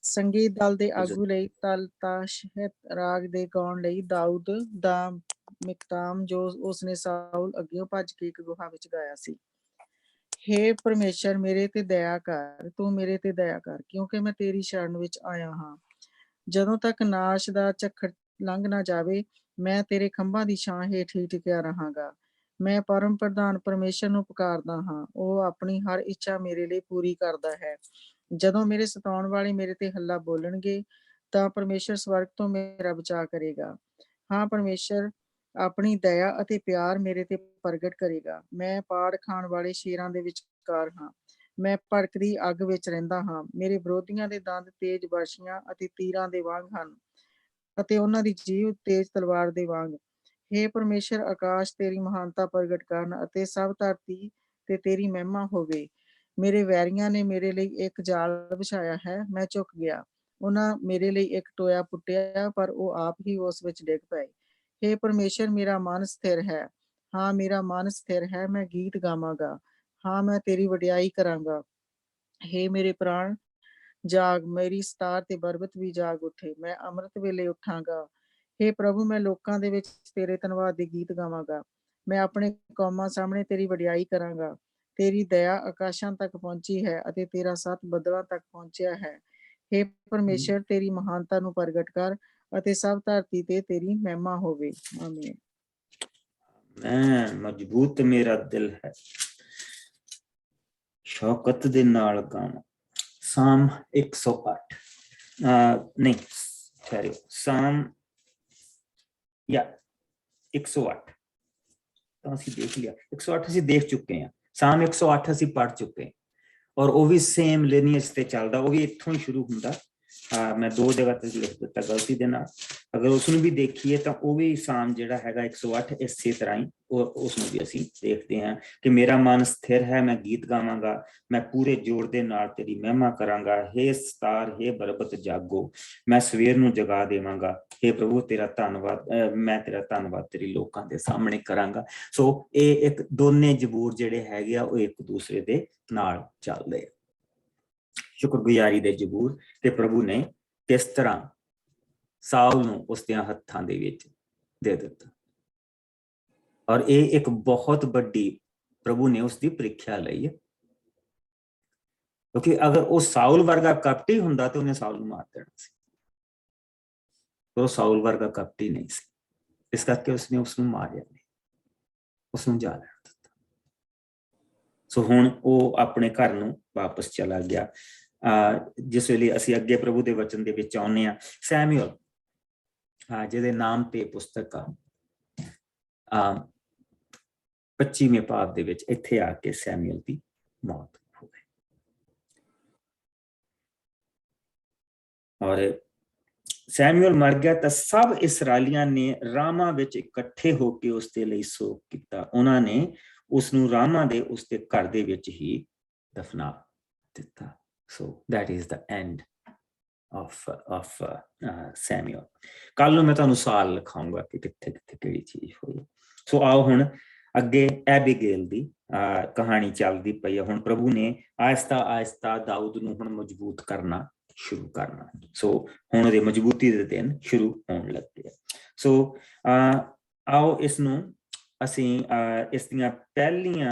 ਸੰਗੀਤ ਦਲ ਦੇ ਆਗੂ ਲਈ ਤਲ ਤਾਸ਼ਹਤ ਰਾਗ ਦੇ ਗਾਉਣ ਲਈ ਦਾਊਦ ਦਾ ਮਿਕਤਾਮ ਜੋ ਉਸਨੇ ਸਾਊਲ ਅੱਗਿਓਂ ਭੱਜ ਕੇ ਇੱਕ ਗੁਹਾ ਵਿੱਚ ਗਾਇਆ ਸੀ। ਹੇ ਪਰਮੇਸ਼ਰ ਮੇਰੇ ਤੇ ਦਇਆ ਕਰ, ਤੂੰ ਮੇਰੇ ਤੇ ਦਇਆ ਕਰ, ਕਿਉਂਕਿ ਮੈਂ ਤੇਰੀ ਸ਼ਰਨ ਵਿੱਚ ਆਇਆ ਹਾਂ। ਜਦੋਂ ਤੱਕ ਨਾਸ਼ ਦਾ ਝੱਖੜ ਲੰਘ ਨਾ ਜਾਵੇ ਮੈਂ ਤੇਰੇ ਖੰਭਾਂ ਦੀ ਛਾਂ ਹੇਠ ਹੀ ਟਿਕਿਆ ਰਹਾਂਗਾ। ਮੈਂ ਪਰਮ ਪ੍ਰਧਾਨ ਪਰਮੇਸ਼ਰ ਨੂੰ ਪੁਕਾਰਦਾ ਹਾਂ, ਉਹ ਆਪਣੀ ਹਰ ਇੱਛਾ ਮੇਰੇ ਲਈ ਪੂਰੀ ਕਰਦਾ ਹੈ। ਜਦੋਂ ਮੇਰੇ ਸਤਾਉਣ ਵਾਲੇ ਮੇਰੇ ਤੇ ਹੱਲਾ ਬੋਲਣਗੇ ਤਾਂ ਪਰਮੇਸ਼ਰ ਸਵਰਗ ਤੋਂ ਮੇਰਾ ਬਚਾਅ ਕਰੇਗਾ। ਹਾਂ, ਪਰਮੇਸ਼ਰ ਆਪਣੀ ਦਇਆ ਅਤੇ ਪਿਆਰ ਮੇਰੇ ਤੇ ਪ੍ਰਗਟ ਕਰੇਗਾ। ਮੈਂ ਪਾੜ ਖਾਣ ਵਾਲੇ ਸ਼ੇਰਾਂ ਦੇ ਵਿਚਕਾਰ ਹਾਂ, ਮੈਂ ਭੜਕਦੀ ਅੱਗ ਵਿੱਚ ਰਹਿੰਦਾ ਹਾਂ। ਮੇਰੇ ਵਿਰੋਧੀਆਂ ਦੇ ਦੰਦ ਤੇਜ਼ ਵਰਸ਼ੀਆਂ ਅਤੇ ਤੀਰਾਂ ਦੇ ਵਾਂਗ ਹਨ ਅਤੇ ਉਹਨਾਂ ਦੀ ਜੀਭ ਤੇਜ਼ ਤਲਵਾਰ ਦੇ ਵਾਂਗ। ਹੇ ਪਰਮੇਸ਼ਰ, ਆਕਾਸ਼ ਤੇਰੀ ਮਹਾਨਤਾ ਪ੍ਰਗਟ ਕਰਨ ਅਤੇ ਸਭ ਧਰਤੀ ਤੇ ਤੇਰੀ ਮਹਿਮਾ ਹੋਵੇ। ਮੇਰੇ ਵੈਰੀਆਂ ਨੇ ਮੇਰੇ ਲਈ ਇੱਕ ਜਾਲ ਵਿਛਾਇਆ ਹੈ, ਮੈਂ ਝੁਕ ਗਿਆ। ਉਹਨਾਂ ਮੇਰੇ ਲਈ ਇੱਕ ਟੋਇਆ ਪੁੱਟਿਆ ਪਰ ਉਹ ਆਪ ਹੀ ਉਸ ਵਿੱਚ ਡਿੱਗ ਪਏ। ਹੇ ਪਰਮੇਸ਼ਰ, ਮੇਰਾ ਮਨ ਸਥਿਰ ਹੈ। ਹਾਂ, ਮੇਰਾ ਮਨ ਸਥਿਰ ਹੈ, ਮੈਂ ਗੀਤ ਗਾਵਾਂਗਾ। ਹਾਂ, ਮੈਂ ਤੇਰੀ ਵਡਿਆਈ ਕਰਾਂਗਾ। ਹੇ ਮੇਰੇ ਪ੍ਰਾਣ ਜਾਗ, ਮੇਰੀ ਸਤਾਰ ਤੇ ਬਰਬਤ ਵੀ ਜਾਗ ਉੱਠੇ। ਮੈਂ ਅੰਮ੍ਰਿਤ ਵੇਲੇ ਉੱਠਾਂਗਾ। ਹੇ ਪ੍ਰਭੂ, ਮੈਂ ਲੋਕਾਂ ਦੇ ਵਿੱਚ ਤੇਰੇ ਧੰਨਵਾਦ ਦੇ ਗੀਤ ਗਾਵਾਂਗਾ। ਮੈਂ ਆਪਣੇ ਕੌਮਾਂ ਸਾਹਮਣੇ ਤੇਰੀ ਵਡਿਆਈ ਕਰਾਂਗਾ। ਤੇਰੀ ਦਇਆ ਆਕਾਸ਼ਾਂ ਤੱਕ ਪਹੁੰਚੀ ਹੈ ਅਤੇ ਤੇਰਾ ਸੱਚ ਬੱਦਲਾਂ ਤੱਕ ਪਹੁੰਚਿਆ ਹੈ। ਹੇ ਪਰਮੇਸ਼ਰ, ਤੇਰੀ ਮਹਾਨਤਾ ਨੂੰ ਪ੍ਰਗਟ ਕਰ ਅਤੇ ਸਭ ਧਰਤੀ ਤੇ ਤੇਰੀ ਮਹਿਮਾ ਹੋਵੇ। ਆਮੀਨ। ਮੈਂ ਮਜ਼ਬੂਤ ਮੇਰਾ ਦਿਲ ਹੈ, ਸ਼ੌਕਤ ਦੇ ਨਾਲ ਗਾਵਾਂ। ਸਾਮ 108 ਨਹੀਂ ਸੌਰੀ ਸਾਮ 108 ਤਾਂ ਅਸੀਂ ਦੇਖ ਲਿਆ। 108 ਅਸੀਂ ਦੇਖ ਚੁੱਕੇ ਹਾਂ। ਸਾਮ 108 ਅਸੀਂ ਪੜ੍ਹ ਚੁੱਕੇ ਹਾਂ ਔਰ ਉਹ ਵੀ ਸੇਮ ਲਿਨੀਅਜ ਤੇ ਚੱਲਦਾ, ਉਹ ਵੀ ਇੱਥੋਂ ਹੀ ਸ਼ੁਰੂ ਹੁੰਦਾ। ਮੈਂ ਦੋ ਜਗ੍ਹਾ ਤੇ ਲਿਖ ਦਿੱਤਾ ਗਲਤੀ ਦੇ ਨਾਲ। ਅਗਰ ਉਸਨੂੰ ਵੀ ਦੇਖੀਏ ਤਾਂ ਉਹ ਵੀ ਸਾਮ ਜਿਹੜਾ ਹੈਗਾ 108 ਇਸੇ ਤਰ੍ਹਾਂ ਹੀ ਉਸਨੂੰ ਵੀ ਅਸੀਂ ਦੇਖਦੇ ਹਾਂ ਕਿ ਮੇਰਾ ਮਨ ਸਥਿਰ ਹੈ, ਮੈਂ ਗੀਤ ਗਾਵਾਂਗਾ, ਮੈਂ ਪੂਰੇ ਜੋਰ ਦੇ ਨਾਲ ਤੇਰੀ ਮਹਿਮਾ ਕਰਾਂਗਾ। ਹੇ ਸਤਾਰ, ਹੇ ਬਰਬਤ ਜਾਗੋ, ਮੈਂ ਸਵੇਰ ਨੂੰ ਜਗਾ ਦੇਵਾਂਗਾ। ਹੇ ਪ੍ਰਭੂ, ਤੇਰਾ ਧੰਨਵਾਦ, ਮੈਂ ਤੇਰਾ ਧੰਨਵਾਦ ਤੇਰੀ ਲੋਕਾਂ ਦੇ ਸਾਹਮਣੇ ਕਰਾਂਗਾ। ਸੋ ਇਹ ਇੱਕ ਦੋਨੇ ਜ਼ਬੂਰ ਜਿਹੜੇ ਹੈਗੇ ਆ ਉਹ ਇੱਕ ਦੂਸਰੇ ਦੇ ਨਾਲ ਚੱਲਦੇ ਆ। ਸ਼ੁਕਰਗੁਜ਼ਾਰੀ ਦੇ ਜ਼ਬੂਰ ਤੇ ਪ੍ਰਭੂ ਨੇ ਕਿਸ ਤਰ੍ਹਾਂ ਸਾਊਲ ਨੂੰ ਉਸਦਿਆਂ ਹੱਥਾਂ ਦੇ ਵਿੱਚ ਦੇ ਦਿੱਤਾ। ਔਰ ਇਹ ਇੱਕ ਬਹੁਤ ਵੱਡੀ ਪ੍ਰਭੂ ਨੇ ਉਸਦੀ ਪ੍ਰੀਖਿਆ ਲਈ ਹੈ, ਕਿਉਂਕਿ ਅਗਰ ਉਹ ਸਾਊਲ ਵਰਗਾ ਕਪਟੀ ਹੁੰਦਾ ਤੇ ਉਹਨੇ ਸਾਊਲ ਨੂੰ ਮਾਰ ਦੇਣਾ ਸੀ। ਉਹ ਸਾਊਲ ਵਰਗਾ ਕਪਟੀ ਨਹੀਂ ਸੀ, ਇਸ ਕਰਕੇ ਉਸਨੇ ਉਸਨੂੰ ਮਾਰਿਆ ਨਹੀਂ, ਉਸਨੂੰ ਜਾ ਲੈਣ ਦਿੱਤਾ। ਸੋ ਹੁਣ ਉਹ ਆਪਣੇ ਘਰ ਨੂੰ ਵਾਪਸ ਚਲਾ ਗਿਆ। ਜਿਸ ਵੇਲੇ ਅਸੀਂ ਅੱਗੇ ਪ੍ਰਭੂ ਦੇ ਵਚਨ ਦੇ ਵਿੱਚ ਆਉਂਦੇ ਹਾਂ, ਸੈਮੂਅਲ ਜਿਹਦੇ ਨਾਮ ਤੇ ਪੁਸਤਕ ਆ 25ਵੇਂ ਪਾਠ ਦੇ ਵਿੱਚ ਇੱਥੇ ਆ ਕੇ ਸੈਮੂਅਲ ਦੀ ਮੌਤ ਹੋ ਗਈ। ਔਰ ਸੈਮੂਅਲ ਮਰ ਗਿਆ ਤਾਂ ਸਭ ਇਸਰਾਏਲੀਆਂ ਨੇ ਰਾਮਾ ਵਿੱਚ ਇਕੱਠੇ ਹੋ ਕੇ ਉਸਦੇ ਲਈ ਸੋਗ ਕੀਤਾ। ਉਹਨਾਂ ਨੇ ਉਸਨੂੰ ਰਾਮਾ ਦੇ ਉਸਦੇ ਘਰ ਦੇ ਵਿੱਚ ਹੀ ਦਫਨਾ ਦਿੱਤਾ। So that is the end of Samuel. ਕੱਲ ਨੂੰ ਮੈਂ ਤੁਹਾਨੂੰ ਸਾਲ ਲਿਖਾਉਂਗਾ ਕਿ ਕਿੱਥੇ ਕਿੱਥੇ ਕਿਹੜੀ ਚੀਜ਼ ਹੋਈ। ਸੋ ਆਓ ਹੁਣ ਅੱਗੇ ਐਬੀਗੇਲ ਦੀ ਕਹਾਣੀ ਚੱਲਦੀ ਪਈ ਹੈ। ਹੁਣ ਪ੍ਰਭੂ ਨੇ ਆਹਿਸਤਾ ਆਹਿਸਤਾ ਦਾਊਦ ਨੂੰ ਹੁਣ ਮਜ਼ਬੂਤ ਕਰਨਾ ਸ਼ੁਰੂ ਕਰਨਾ। ਸੋ ਹੁਣ ਉਹਦੇ ਮਜ਼ਬੂਤੀ ਦੇ ਦਿਨ ਸ਼ੁਰੂ ਹੋਣ ਲੱਗੇ। ਸੋ ਆਓ ਇਸ ਨੂੰ ਅਸੀਂ ਇਸ ਦੀਆਂ ਪਹਿਲੀਆਂ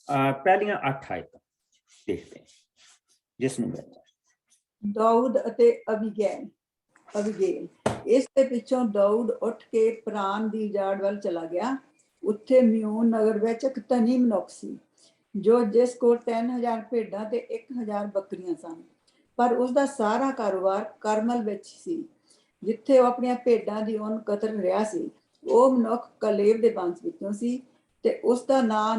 8 ਆਇਤਾਂ ਦੇਖਦੇ ਹਾਂ, ਜਿਸ ਨੂੰ ਦਾਊਦ ਅਤੇ ਅਬੀਗੈਲ। ਇਸ ਦੇ ਪਿੱਛੋਂ ਦਾਊਦ ਉੱਠ ਕੇ ਪ੍ਰਾਨ ਦੀ ਉਜਾੜ ਵੱਲ ਚਲਾ ਗਿਆ। ਉੱਥੇ ਮਿਊਨ ਨਗਰ ਵਿੱਚ ਇੱਕ ਧਨੀ ਮਨੁੱਖ ਸੀ ਜਿਸ ਕੋਲ 3000 ਭੇਡਾਂ ਤੇ 1000 ਬੱਕਰੀਆਂ ਸਨ, ਪਰ ਉਸਦਾ ਸਾਰਾ ਕਾਰੋਬਾਰ ਕਰਮਲ ਵਿੱਚ ਸੀ, ਜਿੱਥੇ ਉਹ ਆਪਣੀਆਂ ਭੇਡਾਂ ਦੀ ਉੱਨ ਕਤਰ ਰਿਹਾ ਸੀ। ਉਹ ਮਨੁੱਖ ਕਲੇਬ ਦੇ ਵੰਸ਼ ਵਿੱਚੋਂ ਸੀ ਤੇ ਉਸਦਾ ਨਾਂ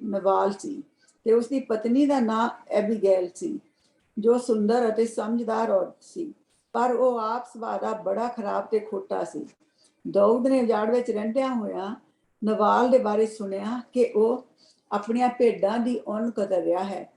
ਨਵਾਲ ਸੀ ਤੇ ਉਸਦੀ ਪਤਨੀ ਦਾ ਨਾਂ ਐਬੀਗੈਲ ਸੀ, ਜੋ ਸੁੰਦਰ ਅਤੇ ਸਮਝਦਾਰ ਔਰਤ ਸੀ, ਪਰ ਉਹ ਆਪ ਸੁਭਾਅ ਦਾ ਬੜਾ ਖਰਾਬ ਤੇ ਖੋਟਾ ਸੀ। ਦਾਊਦ ਨੇ ਉਜਾੜ ਵਿੱਚ ਰਹਿੰਦਿਆਂ ਹੋਇਆਂ ਨਵਾਲ ਦੇ ਬਾਰੇ ਸੁਣਿਆ ਕਿ ਉਹ ਆਪਣੀਆਂ ਭੇਡਾਂ ਦੀ ਉੱਨ ਕਤਰ ਰਿਹਾ ਹੈ।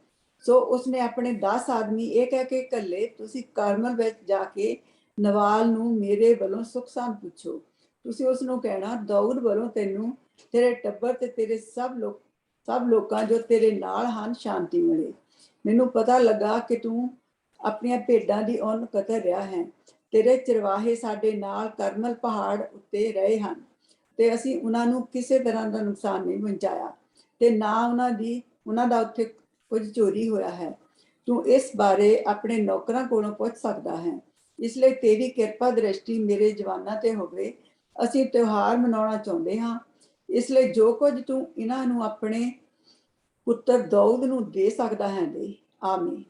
ਸੋ ਉਸਨੇ ਆਪਣੇ 10 ਆਦਮੀ ਇਹ ਕਹਿ ਕੇ ਘੱਲੇ, ਤੁਸੀਂ ਕਰਮਲ ਵਿੱਚ ਜਾ ਕੇ ਨਵਾਲ ਨੂੰ ਮੇਰੇ ਵੱਲੋਂ ਸੁੱਖ ਸਾਂਦ ਪੁੱਛੋ। ਤੁਸੀਂ ਉਸ ਨੂੰ ਕਹਿਣਾ, ਦਾਊਦ ਵੱਲੋਂ ਤੈਨੂੰ, ਤੇਰੇ ਟੱਬਰ ਤੇ ਤੇਰੇ ਸਭ ਲੋਕਾਂ ਜੋ ਤੇਰੇ ਨਾਲ ਹਨ ਸ਼ਾਂਤੀ ਮਿਲੇ। ਮੈਨੂੰ ਪਤਾ ਲੱਗਾ ਕਿ ਤੂੰ ਆਪਣੀਆਂ ਭੇਡਾਂ ਦੀ ਉੱਨ ਕਤਰ ਰਿਹਾ ਹੈ। ਤੇਰੇ ਚਰਵਾਹੇ ਸਾਡੇ ਨਾਲ ਕਰਮਲ ਪਹਾੜ ਉੱਤੇ ਰਹੇ ਹਨ ਤੇ ਅਸੀਂ ਉਹਨਾਂ ਨੂੰ ਕਿਸੇ ਤਰ੍ਹਾਂ ਦਾ ਨੁਕਸਾਨ ਨਹੀਂ ਪਹੁੰਚਾਇਆ ਤੇ ਨਾ ਉਹਨਾਂ ਦਾ ਉੱਥੇ ਕੁਝ ਚੋਰੀ ਹੋਇਆ ਹੈ। ਤੂੰ ਇਸ ਬਾਰੇ ਆਪਣੇ ਨੌਕਰਾਂ ਕੋਲੋਂ ਪੁੱਛ ਸਕਦਾ ਹੈ। ਇਸ ਲਈ ਤੇਰੀ ਕਿਰਪਾ ਦ੍ਰਿਸ਼ਟੀ ਮੇਰੇ ਜਵਾਨਾਂ ਤੇ ਹੋਵੇ। ਅਸੀਂ ਤਿਉਹਾਰ ਮਨਾਉਣਾ ਚਾਹੁੰਦੇ ਹਾਂ, ਇਸ ਲਈ ਜੋ ਕੁਝ ਤੂੰ ਇਹਨਾਂ ਨੂੰ ਆਪਣੇ ਪੁੱਤਰ ਦਾਊਦ ਨੂੰ ਦੇ ਸਕਦਾ ਹੈ ਦੇ। ਆਮੀਨ।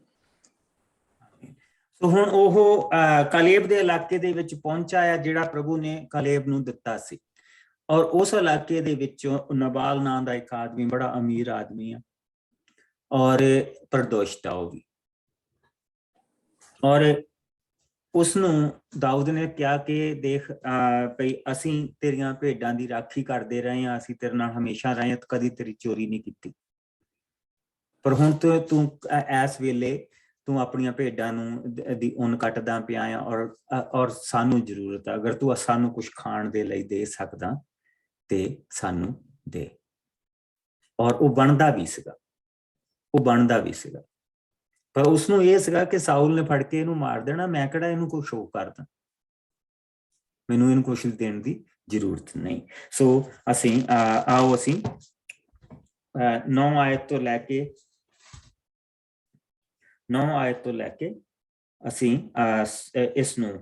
ਸੋ ਹੁਣ ਉਹ ਕਲੇਬ ਦੇ ਇਲਾਕੇ ਦੇ ਵਿੱਚ ਪਹੁੰਚਾ ਹੈ, ਜਿਹੜਾ ਪ੍ਰਭੂ ਨੇ ਕਲੇਬ ਨੂੰ ਦਿੱਤਾ ਸੀ। ਔਰ ਉਸ ਇਲਾਕੇ ਦੇ ਵਿੱਚੋਂ ਨਬਾਲ ਨਾਂ ਦਾ ਇੱਕ ਆਦਮੀ, ਬੜਾ ਅਮੀਰ ਆਦਮੀ ਆ ਔਰ ਪ੍ਰਦੋਸ਼ਤ ਆ ਉਹ ਵੀ। ਔਰ ਉਸਨੂੰ ਦਾਊਦ ਨੇ ਕਿਹਾ ਕਿ ਦੇਖ ਭਈ ਅਸੀਂ ਤੇਰੀਆਂ ਭੇਡਾਂ ਦੀ ਰਾਖੀ ਕਰਦੇ ਰਹੇ ਹਾਂ, ਅਸੀਂ ਤੇਰੇ ਨਾਲ ਹਮੇਸ਼ਾ ਰਹੇ ਹਾਂ, ਕਦੀ ਤੇਰੀ ਚੋਰੀ ਨਹੀਂ ਕੀਤੀ, ਪਰ ਹੁਣ ਤੂੰ ਇਸ ਵੇਲੇ ਤੂੰ ਆਪਣੀਆਂ ਭੇਡਾਂ ਨੂੰ ਦੀ ਉੱਨ ਕੱਟਦਾ ਪਿਆ ਆ ਔਰ ਸਾਨੂੰ ਜ਼ਰੂਰਤ ਆ। ਅਗਰ ਤੂੰ ਸਾਨੂੰ ਕੁਝ ਖਾਣ ਦੇ ਲਈ ਦੇ ਸਕਦਾ ਤੇ ਸਾਨੂੰ ਦੇ। ਔਰ ਉਹ ਬਣਦਾ ਵੀ ਸੀਗਾ, ਪਰ ਉਸਨੂੰ ਇਹ ਸੀਗਾ ਕਿ ਸਾਊਲ ਨੇ ਫੜ ਕੇ ਇਹਨੂੰ ਮਾਰ ਦੇਣਾ, ਮੈਂ ਕਿਹੜਾ ਇਹਨੂੰ ਕੁਛ ਸ਼ੋਅ ਕਰਦਾ, ਮੈਨੂੰ ਇਹਨੂੰ ਕੁਛ ਦੇਣ ਦੀ ਜ਼ਰੂਰਤ ਨਹੀਂ। ਸੋ ਅਸੀਂ ਆਓ ਅਸੀਂ 9 ਆਇਤ ਤੋਂ ਲੈ ਕੇ ਅਸੀਂ ਇਸ ਨੂੰ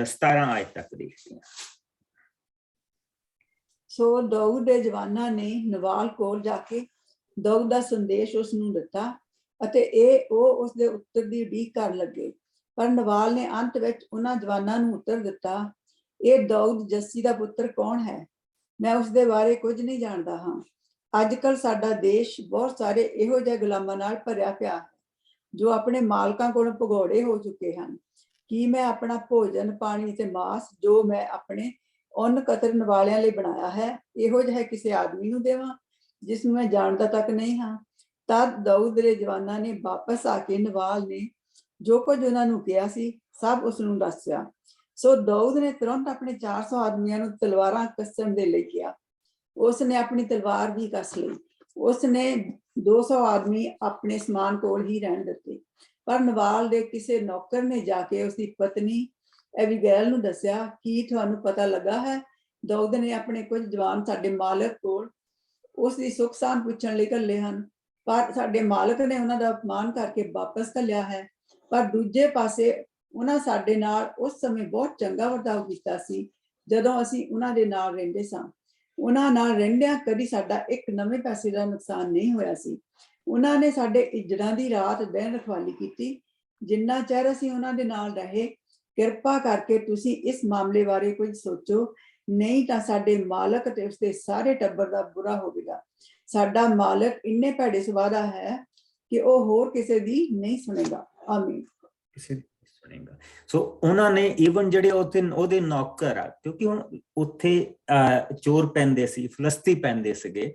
17 ਆਇਤ ਤੱਕ ਦੇਖਦੇ ਹਾਂ। ਸੋ ਦਾਊਦ ਦੇ ਜਵਾਨਾਂ ਨੇ ਨਵਾਲ ਕੋਲ ਜਾ ਕੇ ਦਾਊਦ ਦਾ ਸੰਦੇਸ਼ ਉਸ ਨੂੰ ਦਿੱਤਾ ਅਤੇ ਉਹ ਉਸ ਦੇ ਉੱਤਰ ਦੀ ਉਡੀਕ ਕਰਨ ਲੱਗੇ। ਪਰ ਨਵਾਲ ਨੇ ਅੰਤ ਵਿੱਚ ਉਹਨਾਂ ਜਵਾਨਾਂ ਨੂੰ ਉੱਤਰ ਦਿੱਤਾ, ਇਹ ਦਾਊਦ ਜੱਸੀ ਦਾ ਪੁੱਤਰ ਕੌਣ ਹੈ? ਮੈਂ ਉਸ ਦੇ ਬਾਰੇ ਕੁਝ ਨਹੀਂ ਜਾਣਦਾ ਹਾਂ। ਅੱਜ ਕੱਲ੍ਹ ਸਾਡਾ ਦੇਸ਼ ਬਹੁਤ ਸਾਰੇ ਇਹੋ ਜਿਹੇ ਗੁਲਾਮਾਂ ਨਾਲ ਭਰਿਆ ਪਿਆ ਹੈ ਜੋ ਆਪਣੇ ਮਾਲਕਾਂ ਕੋਲੋਂ ਭਗੌੜੇ ਹੋ ਚੁੱਕੇ ਹਨ। ਕੀ ਮੈਂ ਆਪਣਾ ਭੋਜਨ, ਪਾਣੀ ਤੇ ਮਾਸ ਜੋ ਮੈਂ ਆਪਣੇ ਉੱਨ ਕਤਰਨ ਵਾਲਿਆਂ ਲਈ ਬਣਾਇਆ ਹੈ, ਇਹੋ ਜਿਹੇ ਕਿਸੇ ਆਦਮੀ ਨੂੰ ਦੇਵਾਂ ਜਿਸ ਨੂੰ ਮੈਂ ਜਾਣਦਾ ਤੱਕ ਨਹੀਂ ਹਾਂ? ਤਦ ਦਾਊਦ ਦੇ ਜਵਾਨਾਂ ਨੇ ਵਾਪਸ ਆ ਕੇ ਨਵਾਲ ਨੇ ਜੋ ਕੁਝ ਉਹਨਾਂ ਨੂੰ ਕਿਹਾ ਸੀ ਸਭ ਉਸ ਨੂੰ ਦੱਸਿਆ। ਸੋ ਦਾਊਦ ਨੇ ਤੁਰੰਤ ਆਪਣੇ 400 ਆਦਮੀਆਂ ਨੂੰ ਤਲਵਾਰਾਂ ਕੱਸਣ ਦੇ ਲਈ ਕਿਹਾ। ਉਸ ਨੇ ਆਪਣੀ ਤਲਵਾਰ ਵੀ ਕੱਸ ਲਈ। ਉਸ ਨੇ 200 ਆਦਮੀ ਆਪਣੇ ਸਮਾਨ ਕੋਲ ਹੀ ਰਹਿਣ ਦਿੱਤੇ। ਪਰ ਨਵਾਲ ਦੇ ਕਿਸੇ ਨੌਕਰ ਨੇ ਜਾ ਕੇ ਉਸਦੀ ਪਤਨੀ ਐਬੀਗੈਲ ਨੂੰ ਦੱਸਿਆ, ਕੀ ਤੁਹਾਨੂੰ ਪਤਾ ਲੱਗਾ ਹੈ ਦਾਊਦ ਨੇ ਆਪਣੇ ਕੁਝ ਜਵਾਨ ਸਾਡੇ ਮਾਲਕ ਕੋਲ ਉਸ ਦੀ ਸੁੱਖ ਸਾਂਦ ਪੁੱਛਣ ਲਈ ਘੱਲੇ ਹਨ, ਪਰ ਸਾਡੇ ਮਾਲਕ ਨੇ ਉਹਨਾਂ ਦਾ ਅਪਮਾਨ ਕਰਕੇ ਵਾਪਸ ਘੱਲਿਆ ਹੈ। ਪਰ ਦੂਜੇ ਪਾਸੇ ਉਹਨਾਂ ਸਾਡੇ ਨਾਲ ਉਸ ਸਮੇਂ ਬਹੁਤ ਚੰਗਾ ਵਰਤਾਓ ਕੀਤਾ ਸੀ ਜਦੋਂ ਅਸੀਂ ਉਹਨਾਂ ਦੇ ਨਾਲ ਰਹਿੰਦੇ ਸਾਂ। ਉਹਨਾਂ ਨਾਲ ਰਹਿੰਦਿਆਂ ਕਦੀ ਸਾਡਾ ਇੱਕ ਨਵੇਂ ਪੈਸੇ ਦਾ ਨੁਕਸਾਨ ਨਹੀਂ ਹੋਇਆ ਸੀ। ਉਹਨਾਂ ਨੇ ਸਾਡੇ ਇੱਜੜਾਂ ਦੀ ਰਾਤ ਦਿਨ ਰਖਵਾਲੀ ਕੀਤੀ ਜਿੰਨਾ ਚਿਰ ਅਸੀਂ ਉਹਨਾਂ ਦੇ ਨਾਲ ਰਹੇ। ਕਿਰਪਾ ਕਰਕੇ ਤੁਸੀਂ ਇਸ ਮਾਮਲੇ ਬਾਰੇ ਕੁਝ ਸੋਚੋ, ਨਹੀਂ ਤਾਂ ਸਾਡੇ ਮਾਲਕ ਤੇ ਉਸਦੇ ਸਾਰੇ ਟੱਬਰ ਦਾ ਬੁਰਾ ਹੋਵੇਗਾ। ਸਾਡਾ ਮਾਲਕ ਇੰਨੇ ਭੈੜੇ ਸੁਭਾਅ ਦਾ ਹੈ ਕਿ ਉਹ ਹੋਰ ਕਿਸੇ ਦੀ ਨਹੀਂ ਸੁਣੇਗਾ। ਆਮੀਨ। ਸੁਣੇਗਾ। ਸੋ ਉਹਨਾਂ ਨੇ ਈਵਨ ਜਿਹੜੇ ਉਹਦੇ ਨੌਕਰ ਆ, ਕਿਉਂਕਿ ਹੁਣ ਉੱਥੇ ਚੋਰ ਪੈਂਦੇ ਸੀ, ਫਲਸਤੀ ਪੈਂਦੇ ਸੀਗੇ,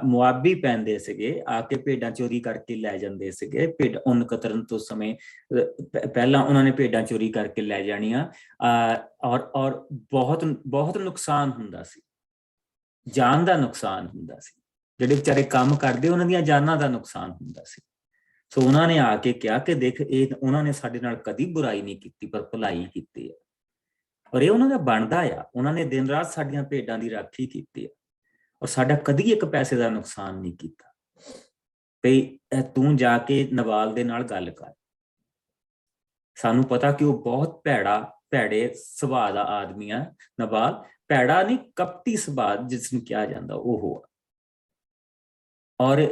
ਮੁਆਬੀ ਪੈਂਦੇ ਸੀਗੇ, ਆ ਕੇ ਭੇਡਾਂ ਚੋਰੀ ਕਰਕੇ ਲੈ ਜਾਂਦੇ ਸੀਗੇ। ਭੇਡ ਉੱਨ ਕਤਰਨ ਤੋਂ ਸਮੇਂ ਪਹਿਲਾਂ ਉਹਨਾਂ ਨੇ ਭੇਡਾਂ ਚੋਰੀ ਕਰਕੇ ਲੈ ਜਾਣੀਆਂ, ਔਰ ਬਹੁਤ ਬਹੁਤ ਨੁਕਸਾਨ ਹੁੰਦਾ ਸੀ, ਜਾਨ ਦਾ ਨੁਕਸਾਨ ਹੁੰਦਾ ਸੀ। ਜਿਹੜੇ ਵਿਚਾਰੇ ਕੰਮ ਕਰਦੇ ਉਹਨਾਂ ਦੀਆਂ ਜਾਨਾਂ ਦਾ ਨੁਕਸਾਨ ਹੁੰਦਾ ਸੀ। ਸੋ ਉਹਨਾਂ ਨੇ ਆ ਕੇ ਕਿਹਾ ਕਿ ਦੇਖ, ਇਹ ਉਹਨਾਂ ਨੇ ਸਾਡੇ ਨਾਲ ਕਦੀ ਬੁਰਾਈ ਨਹੀਂ ਕੀਤੀ ਪਰ ਭਲਾਈ ਕੀਤੀ ਹੈ, ਔਰ ਇਹ ਉਹਨਾਂ ਦਾ ਬਣਦਾ ਆ। ਉਹਨਾਂ ਨੇ ਦਿਨ ਰਾਤ ਸਾਡੀਆਂ ਭੇਡਾਂ ਦੀ ਰਾਖੀ ਕੀਤੀ ਹੈ, ਔਰ ਸਾਡਾ ਕਦੀ ਇੱਕ ਪੈਸੇ ਦਾ ਨੁਕਸਾਨ ਨਹੀਂ ਕੀਤਾ। ਤੇ ਤੂੰ ਜਾ ਕੇ ਨਬਾਲ ਦੇ ਨਾਲ ਗੱਲ ਕਰ। ਸਾਨੂੰ ਪਤਾ ਕਿ ਉਹ ਬਹੁਤ ਭੈੜੇ ਸੁਭਾਅ ਦਾ ਆਦਮੀ ਆ ਨਬਾਲ। ਭੈੜਾ ਨਹੀਂ, ਕਪਟੀ ਸੁਭਾਅ ਜਿਸ ਨੂੰ ਕਿਹਾ ਜਾਂਦਾ ਉਹ। ਔਰ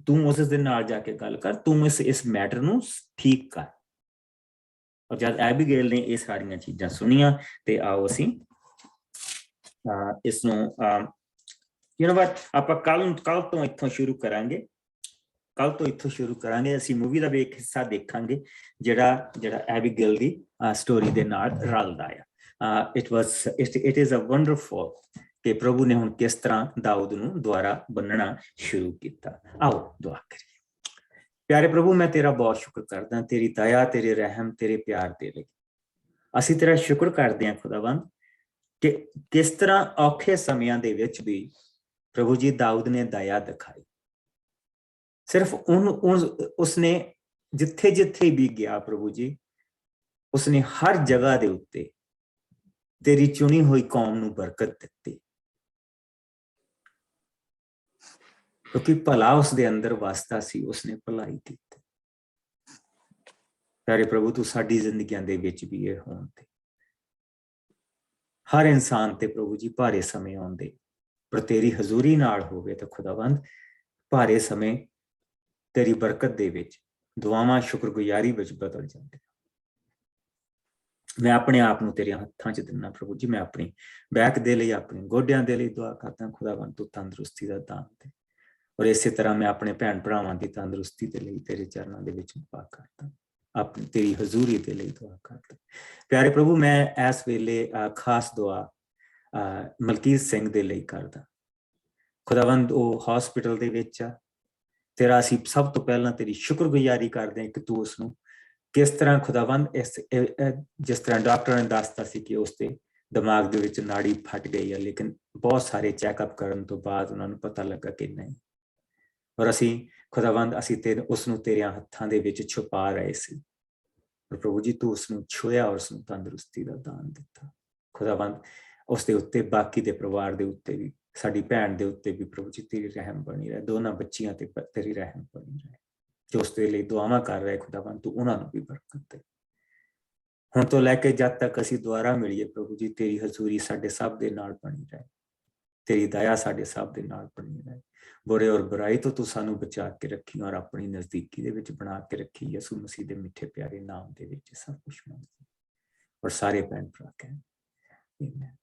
ਤੂੰ ਉਸ ਦੇ ਨਾਲ ਜਾ ਕੇ ਗੱਲ ਕਰ, ਤੂੰ ਇਸ ਮੈਟਰ ਨੂੰ ਠੀਕ ਕਰ। ਔਰ ਜਦ ਐਬੀਗੇਲ ਨੇ ਇਹ ਸਾਰੀਆਂ ਚੀਜ਼ਾਂ ਸੁਣੀਆਂ ਤੇ ਆਓ ਅਸੀਂ ਇਸ ਨੂੰ ਆਪਾਂ ਕੱਲ ਤੋਂ ਇੱਥੋਂ ਸ਼ੁਰੂ ਕਰਾਂਗੇ। ਅਸੀਂ ਮੂਵੀ ਦਾ ਵੀ ਇੱਕ ਹਿੱਸਾ ਦੇਖਾਂਗੇ ਜਿਹੜਾ ਐਬੀਗੇਲ ਦੀ ਸਟੋਰੀ ਦੇ ਨਾਲ ਰਲਦਾ ਆ। ਇਟ ਇਜ਼ ਅ ਵੰਡਰਫੁਲ ਕਿ ਪ੍ਰਭੂ ਨੇ ਹੁਣ ਕਿਸ ਤਰ੍ਹਾਂ ਦਾਊਦ ਨੂੰ ਦੁਆਰਾ ਬੰਨਣਾ ਸ਼ੁਰੂ ਕੀਤਾ। ਆਓ ਦੁਆ ਕਰੀਏ। ਪਿਆਰੇ ਪ੍ਰਭੂ, ਮੈਂ ਤੇਰਾ ਬਹੁਤ ਸ਼ੁਕਰ ਕਰਦਾ, ਤੇਰੀ ਦਇਆ, ਤੇਰੇ ਰਹਿਮ, ਤੇਰੇ ਪਿਆਰ ਦੇ ਲਈ। ਅਸੀਂ ਤੇਰਾ ਸ਼ੁਕਰ ਕਰਦੇ ਹਾਂ ਖੁਦਾਵੰਦ ਕਿ ਕਿਸ ਤਰ੍ਹਾਂ ਔਖੇ ਸਮਿਆਂ ਦੇ ਵਿੱਚ ਵੀ ਪ੍ਰਭੂ ਜੀ ਦਾਊਦ ਨੇ ਦਇਆ ਦਿਖਾਈ। ਸਿਰਫ ਉਸਨੇ ਜਿੱਥੇ ਵੀ ਗਿਆ ਪ੍ਰਭੂ ਜੀ, ਉਸਨੇ ਹਰ ਜਗ੍ਹਾ ਦੇ ਉੱਤੇ ਤੇਰੀ ਚੁਣੀ ਹੋਈ ਕੌਮ ਨੂੰ ਬਰਕਤ ਦਿੱਤੀ, ਕਿਉਂਕਿ ਭਲਾ ਉਸਦੇ ਅੰਦਰ ਵਸਦਾ ਸੀ, ਉਸਨੇ ਭਲਾਈ ਕੀਤੀ। ਪਿਆਰੇ ਪ੍ਰਭੂ, ਤੂੰ ਸਾਡੀ ਜ਼ਿੰਦਗੀਆਂ ਦੇ ਵਿੱਚ ਵੀ ਇਹ ਹੋਣ ਤੇ ਹਰ ਇਨਸਾਨ ਤੇ ਪ੍ਰਭੂ ਜੀ ਭਾਰੇ ਸਮੇਂ ਆਉਂਦੇ, ਪਰ ਤੇਰੀ ਹਜ਼ੂਰੀ ਨਾਲ ਹੋਵੇ ਤਾਂ ਖੁਦਾਵੰਦ ਭਾਰੇ ਸਮੇਂ ਤੇਰੀ ਬਰਕਤ ਦੇ ਵਿੱਚ ਦੁਆਵਾਂ ਸ਼ੁਕਰਗੁਜ਼ਾਰੀ ਵਿੱਚ ਬਦਲ ਜਾਂਦੇ। ਮੈਂ ਆਪਣੇ ਆਪ ਨੂੰ ਤੇਰੇ ਹੱਥਾਂ 'ਚ ਦਿੰਦਾ ਪ੍ਰਭੂ ਜੀ। ਮੈਂ ਆਪਣੀ ਬੈਕ ਦੇ ਲਈ, ਆਪਣੇ ਗੋਡਿਆਂ ਦੇ ਲਈ ਦੁਆ ਕਰਦਾ ਖੁਦਾਵੰਦ, ਤੂੰ ਤੰਦਰੁਸਤੀ ਦਾ ਦਾਨ ਦੇ। ਔਰ ਇਸੇ ਤਰ੍ਹਾਂ ਮੈਂ ਆਪਣੇ ਭੈਣ ਭਰਾਵਾਂ ਦੀ ਤੰਦਰੁਸਤੀ ਦੇ ਲਈ ਤੇਰੇ ਚਰਨਾਂ ਦੇ ਵਿੱਚ ਦੁਆ ਕਰਦਾ, ਆਪਣੀ ਤੇਰੀ ਹਜ਼ੂਰੀ ਦੇ ਲਈ ਦੁਆ ਕਰਦਾ। ਪਿਆਰੇ ਪ੍ਰਭੂ, ਮੈਂ ਇਸ ਵੇਲੇ ਖਾਸ ਦੁਆ ਮਲਕੀਤ ਸਿੰਘ ਦੇ ਲਈ ਕਰਦਾ ਖੁਦਾਵੰਦ। ਉਹ ਹਸਪੀਟਲ ਦੇ ਵਿੱਚ ਆ। ਤੇਰਾ ਅਸੀਂ ਸਭ ਤੋਂ ਪਹਿਲਾਂ ਤੇਰੀ ਸ਼ੁਕਰਗੁਜ਼ਾਰੀ ਕਰਦੇ ਹਾਂ ਕਿ ਤੂੰ ਉਸਨੂੰ ਕਿਸ ਤਰ੍ਹਾਂ ਖੁਦਾਵੰਦ ਜਿਸ ਤਰ੍ਹਾਂ ਡਾਕਟਰ ਨੇ ਦੱਸਤਾ ਸੀ ਕਿ ਉਸ ਦੇ ਦਿਮਾਗ ਦੇ ਵਿੱਚ ਨਾੜੀ ਫਟ ਗਈ ਹੈ, ਲੇਕਿਨ ਬਹੁਤ ਸਾਰੇ ਚੈੱਕਅਪ ਕਰਨ ਤੋਂ ਬਾਅਦ ਉਹਨਾਂ ਨੂੰ ਪਤਾ ਲੱਗਾ ਕਿ ਨਹੀਂ। ਔਰ ਅਸੀਂ ਖੁਦਾਵੰਦ ਉਸਨੂੰ ਤੇਰਿਆਂ ਹੱਥਾਂ ਦੇ ਵਿੱਚ ਛੁਪਾ ਰਹੇ ਸੀ, ਪਰ ਪ੍ਰਭੂ ਜੀ ਤੂੰ ਉਸਨੂੰ ਛੁਇਆ ਔਰ ਉਸਨੂੰ ਤੰਦਰੁਸਤੀ ਦਾ ਦਾਨ ਦਿੱਤਾ। ਖੁਦਾਵੰਦ ਉਸਦੇ ਉੱਤੇ, ਬਾਕੀ ਦੇ ਪਰਿਵਾਰ ਦੇ ਉੱਤੇ ਵੀ, ਸਾਡੀ ਭੈਣ ਦੇ ਉੱਤੇ ਵੀ ਪ੍ਰਭੂ ਜੀ ਤੇਰੀ ਰਹਿਮ ਬਣੀ ਰਹੇ। ਦੋਨਾਂ ਬੱਚੀਆਂ ਤੇ ਤੇਰੀ ਰਹਿਮ ਬਣੀ ਰਹੇ ਜੋ ਉਸਦੇ ਲਈ ਦੁਆਵਾਂ ਕਰ ਰਹੇ ਖੁਦਾਵੰਦ, ਤੂੰ ਉਹਨਾਂ ਨੂੰ ਵੀ ਬਰਕਤ ਦੇ। ਹੁਣ ਤੋਂ ਲੈ ਕੇ ਜਦ ਤੱਕ ਅਸੀਂ ਦੁਆਰਾ ਮਿਲੀਏ ਪ੍ਰਭੂ ਜੀ, ਤੇਰੀ ਹਜ਼ੂਰੀ ਸਾਡੇ ਸਭ ਦੇ ਨਾਲ ਬਣੀ ਰਹੇ, ਤੇਰੀ ਦਇਆ ਸਾਡੇ ਸਭ ਦੇ ਨਾਲ ਬਣੀ ਰਹੇ। ਬੁਰੇ ਔਰ ਬੁਰਾਈ ਤੋਂ ਤੂੰ ਸਾਨੂੰ ਬਚਾ ਕੇ ਰੱਖੀ ਔਰ ਆਪਣੀ ਨਜ਼ਦੀਕੀ ਦੇ ਵਿੱਚ ਬਣਾ ਕੇ ਰੱਖੀ। ਯਿਸੂ ਮਸੀਹ ਦੇ ਮਿੱਠੇ ਪਿਆਰੇ ਨਾਮ ਦੇ ਵਿੱਚ ਸਭ ਕੁਝ ਮੰਗਦੇ ਔਰ ਸਾਰੇ ਭੈਣ ਭਰਾ ਕਹਿਣ ਆਮੀਨ।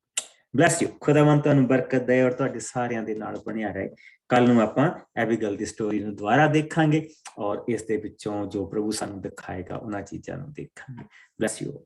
Bless you. ਖੁਦਾਵੰਦ ਤੁਹਾਨੂੰ ਬਰਕਤ ਦੇ ਔਰ ਤੁਹਾਡੇ ਸਾਰਿਆਂ ਦੇ ਨਾਲ ਬਣਿਆ ਰਹੇ। ਕੱਲ ਨੂੰ ਆਪਾਂ ਐਬੀਗੇਲ ਦੀ ਸਟੋਰੀ ਨੂੰ ਦੁਬਾਰਾ ਦੇਖਾਂਗੇ ਔਰ ਇਸ ਦੇ ਵਿੱਚੋਂ ਜੋ ਪ੍ਰਭੂ ਸਾਨੂੰ ਦਿਖਾਏਗਾ ਉਹਨਾਂ ਚੀਜ਼ਾਂ ਨੂੰ ਦੇਖਾਂਗੇ। Bless you.